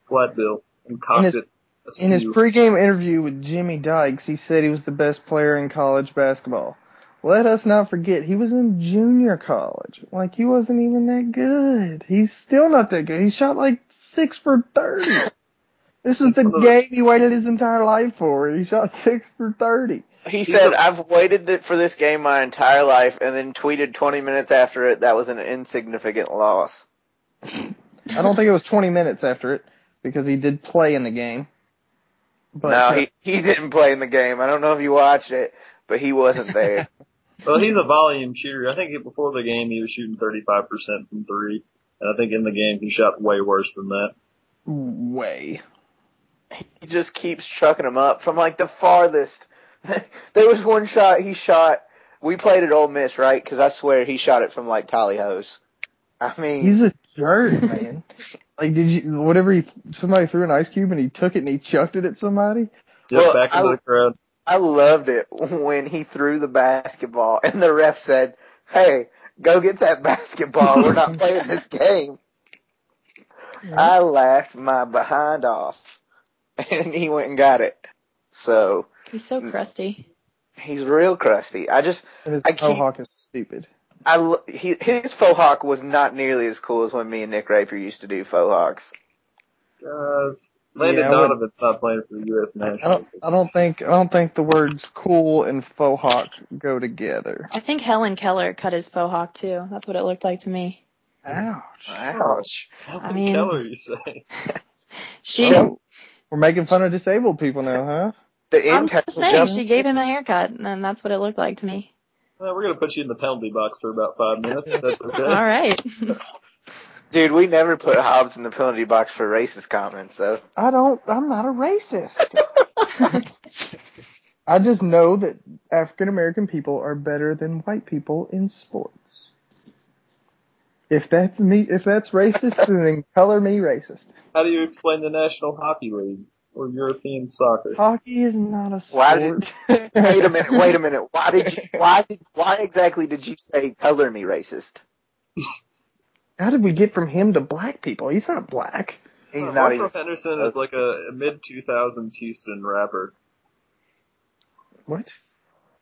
flat bill, and cocked it askew. In his pregame interview with Jimmy Dykes, he said he was the best player in college basketball. Let us not forget, he was in junior college. Like, he wasn't even that good. He's still not that good. He shot like 6 for 30. This was the game he waited his entire life for. He shot 6 for 30. He said, I've waited for this game my entire life, and then tweeted 20 minutes after it, that was an insignificant loss. I don't think it was 20 minutes after it, because he did play in the game. But, no, he didn't play in the game. I don't know if you watched it, but he wasn't there. Well, he's a volume shooter. I think before the game he was shooting 35% from three, and I think in the game he shot way worse than that. Way. He just keeps chucking them up from like the farthest. There was one shot he shot. We played at Ole Miss, right? Because I swear he shot it from like Tally-Ho's. I mean, he's a jerk, man. Like, somebody threw an ice cube and he took it and he chucked it at somebody? Just back into the crowd. I loved it when he threw the basketball and the ref said, "Hey, go get that basketball. We're not playing this game." I laughed my behind off, and he went and got it. So He's so crusty. he's real crusty. And his mohawk is stupid. His faux hawk was not nearly as cool as when me and Nick Rapier used to do faux hawks. Landon Donovan's not playing for the U.S. national team. I don't think the words cool and faux hawk go together. I think Helen Keller cut his faux hawk too. That's what it looked like to me. Ouch. How many Keller you say? So, we're making fun of disabled people now, huh? I'm just saying, she gave him a haircut, and that's what it looked like to me. Well, we're going to put you in the penalty box for about 5 minutes. If that's okay. All right. Dude, we never put Hobbs in the penalty box for racist comments, so. I'm not a racist. I just know that African American people are better than white people in sports. If that's racist, then color me racist. How do you explain the National Hockey League or European soccer? Hockey is not a sport. Wait a minute. Why exactly did you say color me racist? How did we get from him to black people? He's not black. He's not even. Marshall Henderson is like a mid-2000s Houston rapper. What?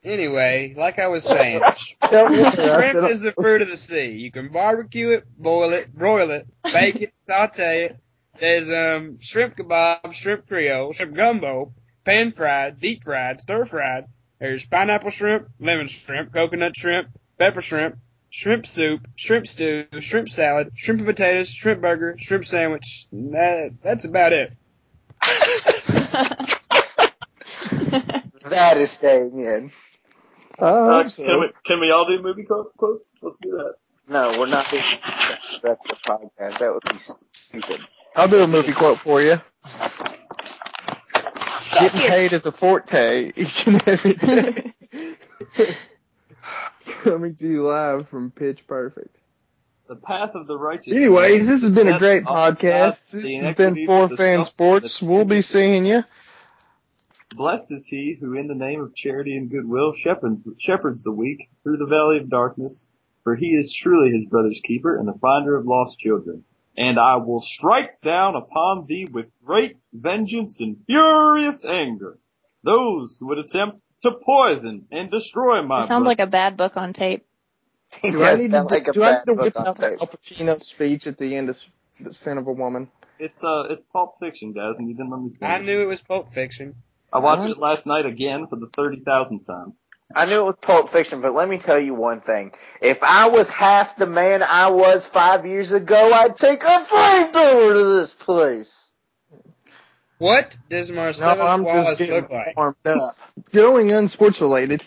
Anyway, like I was saying, shrimp is the fruit of the sea. You can barbecue it, boil it, broil it, bake it, saute it. There's shrimp kebab, shrimp creole, shrimp gumbo, pan-fried, deep-fried, stir-fried. There's pineapple shrimp, lemon shrimp, coconut shrimp, pepper shrimp, shrimp soup, shrimp stew, shrimp salad, shrimp and potatoes, shrimp burger, shrimp sandwich. That's about it. That is staying in. Can we all do movie quotes? Let's do that. No, we're not doing the rest of the podcast. That would be stupid. I'll do a movie quote for you. Getting paid is a forte each and every day. Coming to you live from Pitch Perfect. The path of the righteous. Anyways, this has been a great podcast. This has been 4FanSports. We'll be seeing you. Blessed is he who in the name of charity and goodwill shepherds the weak through the valley of darkness, for he is truly his brother's keeper and the finder of lost children. And I will strike down upon thee with great vengeance and furious anger those who would attempt to poison and destroy my It sounds like a bad book on tape. He does sound like a bad book on tape. Al Pacino's speech at the end of The Sin of a Woman. It's Pulp Fiction, guys, and you didn't let me finish. I knew it was Pulp Fiction. I watched it last night again for the 30,000th time. I knew it was Pulp Fiction, but let me tell you one thing. If I was half the man I was 5 years ago, I'd take a flamethrower to this place. What does Marcellus Wallace look like? Warmed up. Going unsports related,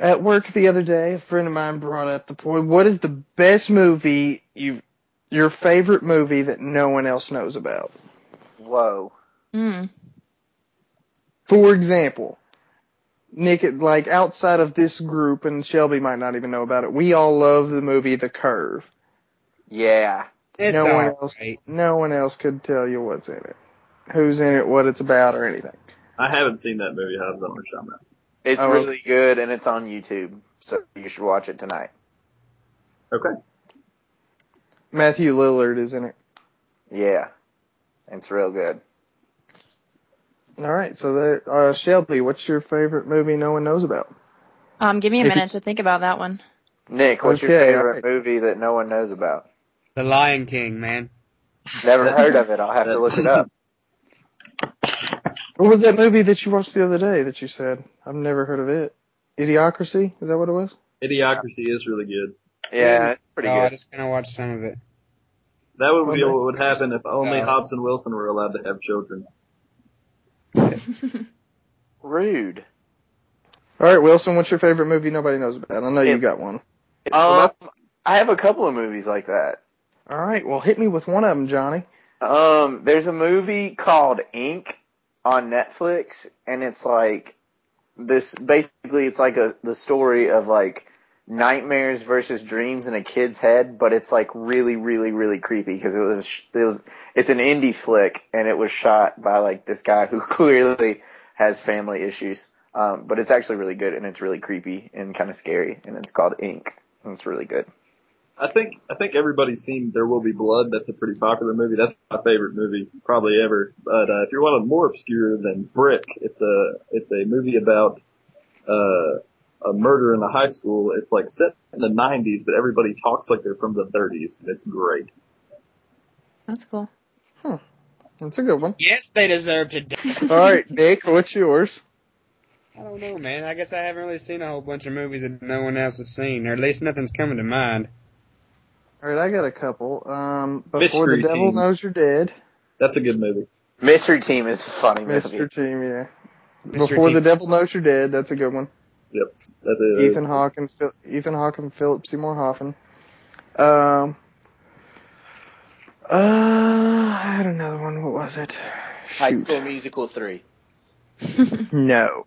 At work the other day, a friend of mine brought up the point, what is the best movie your favorite movie that no one else knows about? Whoa. For example, Nick, like outside of this group, and Shelby might not even know about it, we all love the movie The Curve. Yeah. It's No one else could tell you what's in it, who's in it, what it's about, or anything. I haven't seen that movie. I don't know what you're talking about. It's really good, and it's on YouTube, so you should watch it tonight. Okay. Matthew Lillard is in it. Yeah. It's real good. All right, so Shelby, what's your favorite movie no one knows about? Give me a minute to think about that one. Nick, what's your favorite movie that no one knows about? The Lion King, man. Never heard of it. I'll have to look it up. What was that movie that you watched the other day that you said? I've never heard of it. Idiocracy? Is that what it was? Idiocracy is really good. Yeah, it's pretty I good. just kind of watched some of it. That would be what would happen if only Hobbs and Wilson were allowed to have children. Rude. All right, Wilson, what's your favorite movie nobody knows about? I know you got one. I have a couple of movies like that. All right, well, hit me with one of them, Johnny. There's a movie called Ink on Netflix, and it's like this. Basically, it's like the story of like nightmares versus dreams in a kid's head, but it's like really, really, really creepy because it's an indie flick, and it was shot by like this guy who clearly has family issues. But it's actually really good, and it's really creepy and kind of scary, and it's called Ink, and it's really good. I think everybody's seen There Will Be Blood. That's a pretty popular movie. That's my favorite movie probably ever. But if you're one of more obscure than Brick, it's a movie about a murder in a high school. It's like set in the 90s, but everybody talks like they're from the 30s, and it's great. That's cool. That's a good one. Yes, they deserve to die. All right, Nick, what's yours? I don't know, man. I guess I haven't really seen a whole bunch of movies that no one else has seen, or at least nothing's coming to mind. All right, I got a couple. Before Mystery the Devil Team. Knows You're Dead. That's a good movie. Mystery Team is a funny movie. Mystery Team, yeah. Mystery Before the Team's- Devil Knows You're Dead, that's a good one. Yep. That is. Ethan Hawke and Philip Seymour Hoffman. I had another one. What was it? High Shoot. School Musical 3. No.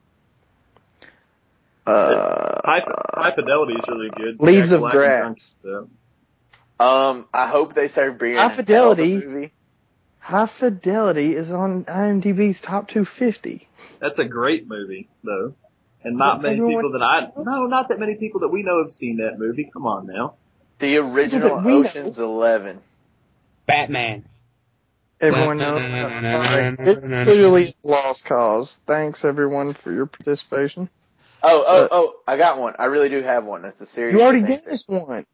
High Fidelity is really good. Leaves Jack of Black and Grass. Drunk, so. I hope they serve beer. High in hell, the Fidelity. movie. High Fidelity is on IMDb's top 250. That's a great movie, though. And not many people not that many people that we know have seen that movie. Come on now. The original We know. Ocean's 11. Batman. Everyone knows. It's clearly a lost cause. Thanks, everyone, for your participation. I got one. I really do have one. That's a serious You already answer. gave us one.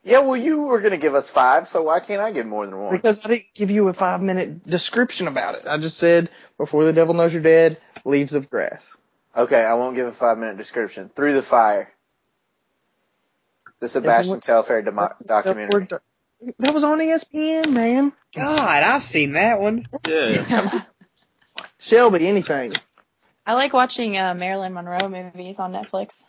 Yeah, well, you were going to give us 5, so why can't I give more than one? Because I didn't give you a 5-minute description about it. I just said, Before the Devil Knows You're Dead, Leaves of Grass. Okay, I won't give a 5-minute description. Through the Fire. The Sebastian Telfair documentary. That was on ESPN, man. God, I've seen that one. Yeah. Shelby, anything. I like watching Marilyn Monroe movies on Netflix.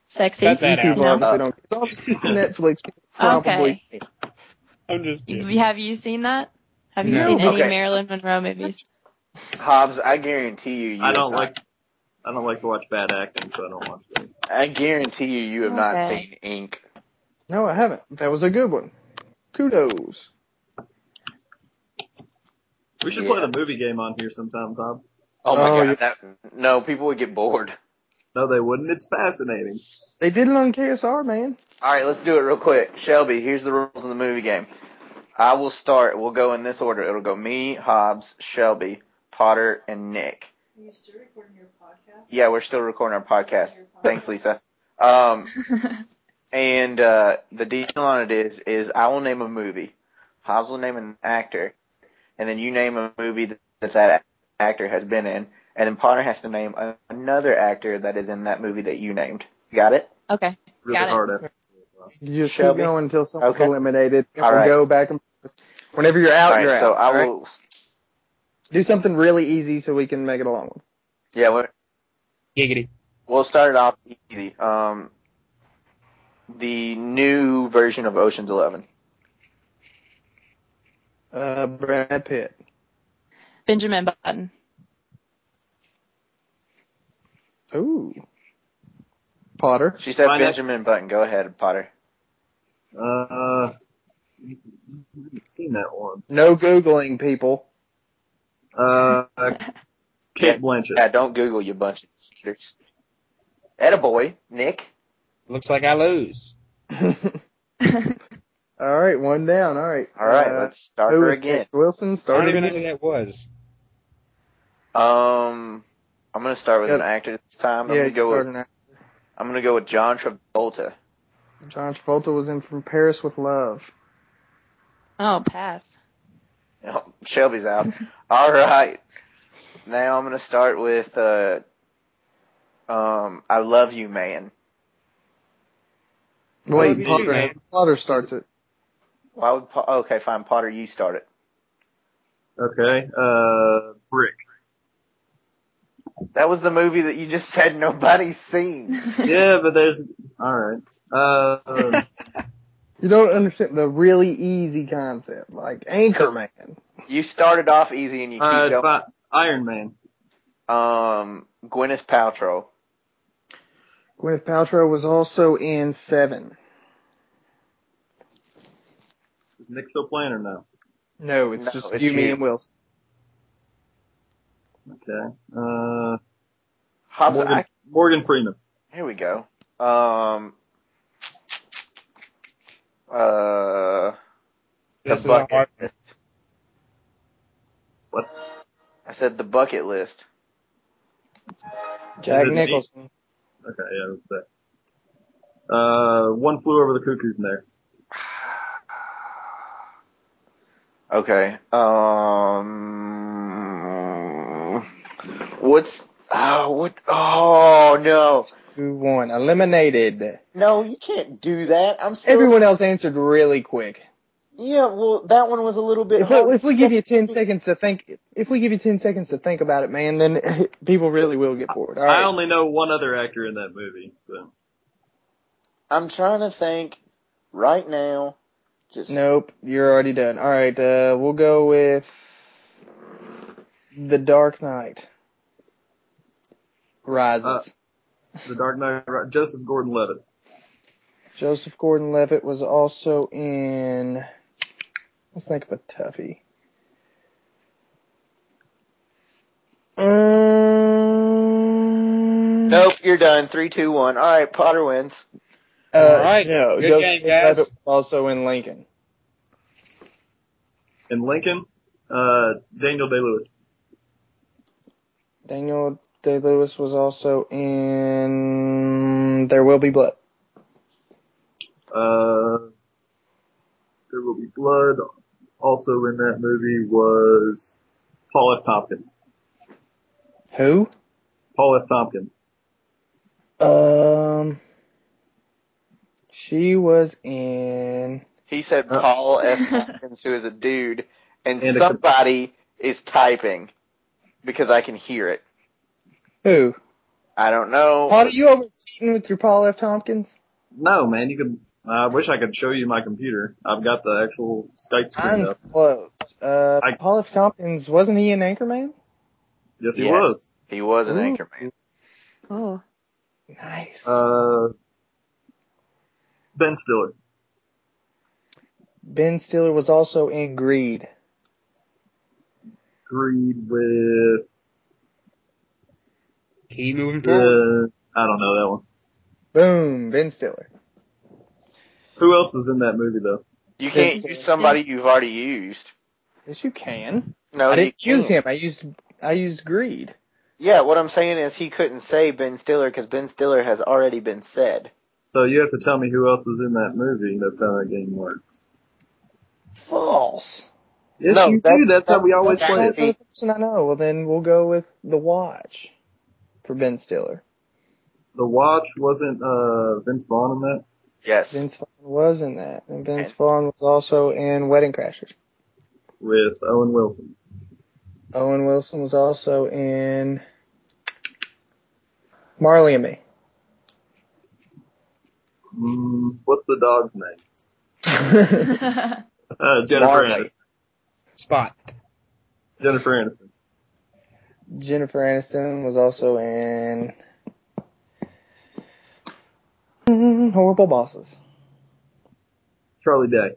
Sexy. Cut that People out. obviously don't. It's obviously Netflix. Probably. Okay. I'm just kidding. Have you seen that? Have you No. seen any Okay. Marilyn Monroe movies? Hobbs, I guarantee you I have don't not- like to watch bad acting, so I don't watch that. I guarantee you have not Okay. seen Ink. No, I haven't. That was a good one. Kudos. We should play the movie game on here sometime, Tom. Oh my Oh, god. No, people would get bored. No, they wouldn't. It's fascinating. They did it on KSR, man. Alright, let's do it real quick. Shelby, here's the rules of the movie game. I will start. We'll go in this order. It'll go me, Hobbs, Shelby, Potter, and Nick. Are you still recording your podcast? Yeah, we're still recording our podcast. Thanks, Lisa. And the deal on it is I will name a movie. Hobbs will name an actor. And then you name a movie that actor has been in. And then Potter has to name another actor that is in that movie that you named. Got it? Okay. Really Got it. hard after. You just Shelby? keep going until someone's Okay. eliminated. And All we'll right. go back and forth. Whenever you're out, Alright, you're so out. I all right? will. Do something really easy so we can make it a long one. Yeah, what? Giggity. We'll start it off easy. The new version of Ocean's 11. Brad Pitt. Benjamin Button. Ooh. Potter. She said Mine Benjamin Button. Go ahead, Potter. I haven't seen that one. No Googling, people. Kate Blanchett. Yeah, don't Google, you bunch of cheaters. Attaboy, Nick. Looks like I lose. All right, one down. All right. All right, let's start who her was again. next? Wilson, I start don't her even know again. who that was. I'm gonna start with Yeah. an actor this time. Yeah, I'm gonna go with John Travolta. John Travolta was in From Paris with Love. Oh, pass. Oh, Shelby's out. All right. Now I'm gonna start with I Love You Man. Wait, You, Potter. man. Potter starts it. Why would okay, fine, Potter, you start it. Okay. Brick. That was the movie that you just said nobody's seen. Yeah, but there's alright. You don't understand the really easy concept, like Anchorman. You started off easy and you keep going. Iron Man. Gwyneth Paltrow. Gwyneth Paltrow was also in Seven. Is Nick still playing or no? No, it's No, just it's you, me, you. and Wilson. Okay. Hobbs, Morgan Freeman. here we go. This is The a hard bucket one. list. What? I said the bucket list. Jack Is it me? Nicholson. Okay, yeah, that's that. One Flew Over the Cuckoo's Nest. Okay. Oh no. 2-1. Eliminated. No, you can't do that. I'm still. Everyone else answered really quick. Yeah, well, that one was a little bit hard. If we give you 10 seconds to think, about it, man, then people really will get bored. All right. I only know one other actor in that movie. So. I'm trying to think right now. Just Nope, you're already done. All right, we'll go with The Dark Knight Rises. The Dark Knight. Joseph Gordon-Levitt. Joseph Gordon-Levitt was also in. Let's think of a toughie. Nope, you're done. 3, 2, 1. All right, Potter wins. All right. No, Good Joseph game, Gordon-Levitt guys. was also in Lincoln. In Lincoln, Daniel Day-Lewis. Daniel Day-Lewis was also in There Will Be Blood. There Will Be Blood. Also in that movie was Paul F. Tompkins. Who? Paul F. Tompkins. She was in. He said Paul F. Tompkins, who is a dude, and And somebody is typing because I can hear it. Who? I don't know. Paul, are you over cheating with your Paul F. Tompkins? No, man, you could. I wish I could show you my computer. I've got the actual Skype screen Mine's up. closed. Paul F. Tompkins, wasn't he in Anchorman? Yes, he Yes, was. he was an Ooh. Anchorman. Oh. Nice. Ben Stiller. Ben Stiller was also in Greed. Agreed with. Keep moving forward. I don't know that one. Boom, Ben Stiller. Who else was in that movie though? You can't use somebody you've already used. Yes, you can. No, I didn't you use can't. him. I used Greed. Yeah, what I'm saying is he couldn't say Ben Stiller because Ben Stiller has already been said. So you have to tell me who else was in that movie. That's how that game works. False. Yes, No, you that's- do. That's how we always that's- play That's it. the only person I know. Well, then we'll go with The Watch for Ben Stiller. The Watch wasn't Vince Vaughn in that? Yes. Vince Vaughn was in that. And Vince Vaughn was also in Wedding Crashers. With Owen Wilson. Owen Wilson was also in Marley and Me. What's the dog's name? Jennifer Marley. Aniston. Spot. Jennifer Aniston. Jennifer Aniston was also in Horrible Bosses. Charlie Day.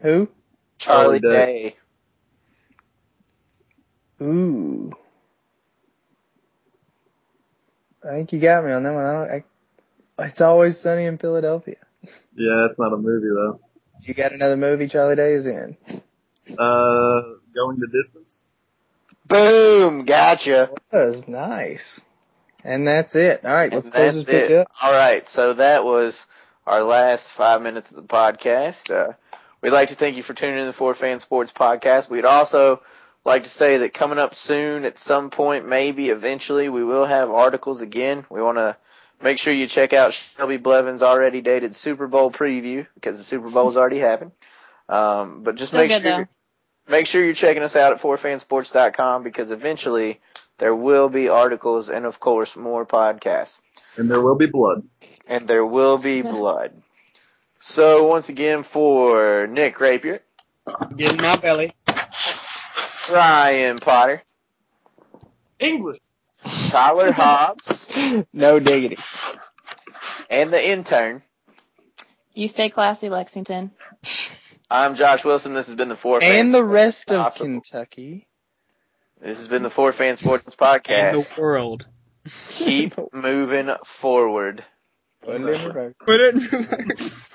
Who? Charlie Day. Day. Ooh. I think you got me on that one. It's Always Sunny in Philadelphia. Yeah, that's not a movie though. You got another movie Charlie Day is in? Going the Distance. Boom! Gotcha. That was nice. And that's it. All right, let's And close that's this bitch it. up. All right, so that was our last 5 minutes of the podcast. We'd like to thank you for tuning in to the 4FanSports podcast. We'd also like to say that coming up soon, at some point, maybe eventually, we will have articles again. We want to make sure you check out Shelby Blevin's already dated Super Bowl preview because the Super Bowl's already happened. But just Still good, though. make sure you're checking us out at 4fansports.com because eventually there will be articles and, of course, more podcasts. And there will be blood. And there will be blood. So, once again, for Nick Rapier, Get in my belly. Ryan Potter, English. Tyler Hobbs, No diggity. and the intern, You stay classy, Lexington. I'm Josh Wilson. This has been the 4FanSports. And the rest of Possible. Kentucky. This has been the 4FanSports In podcast. the world. Keep moving forward. Put it in reverse. Put it in reverse.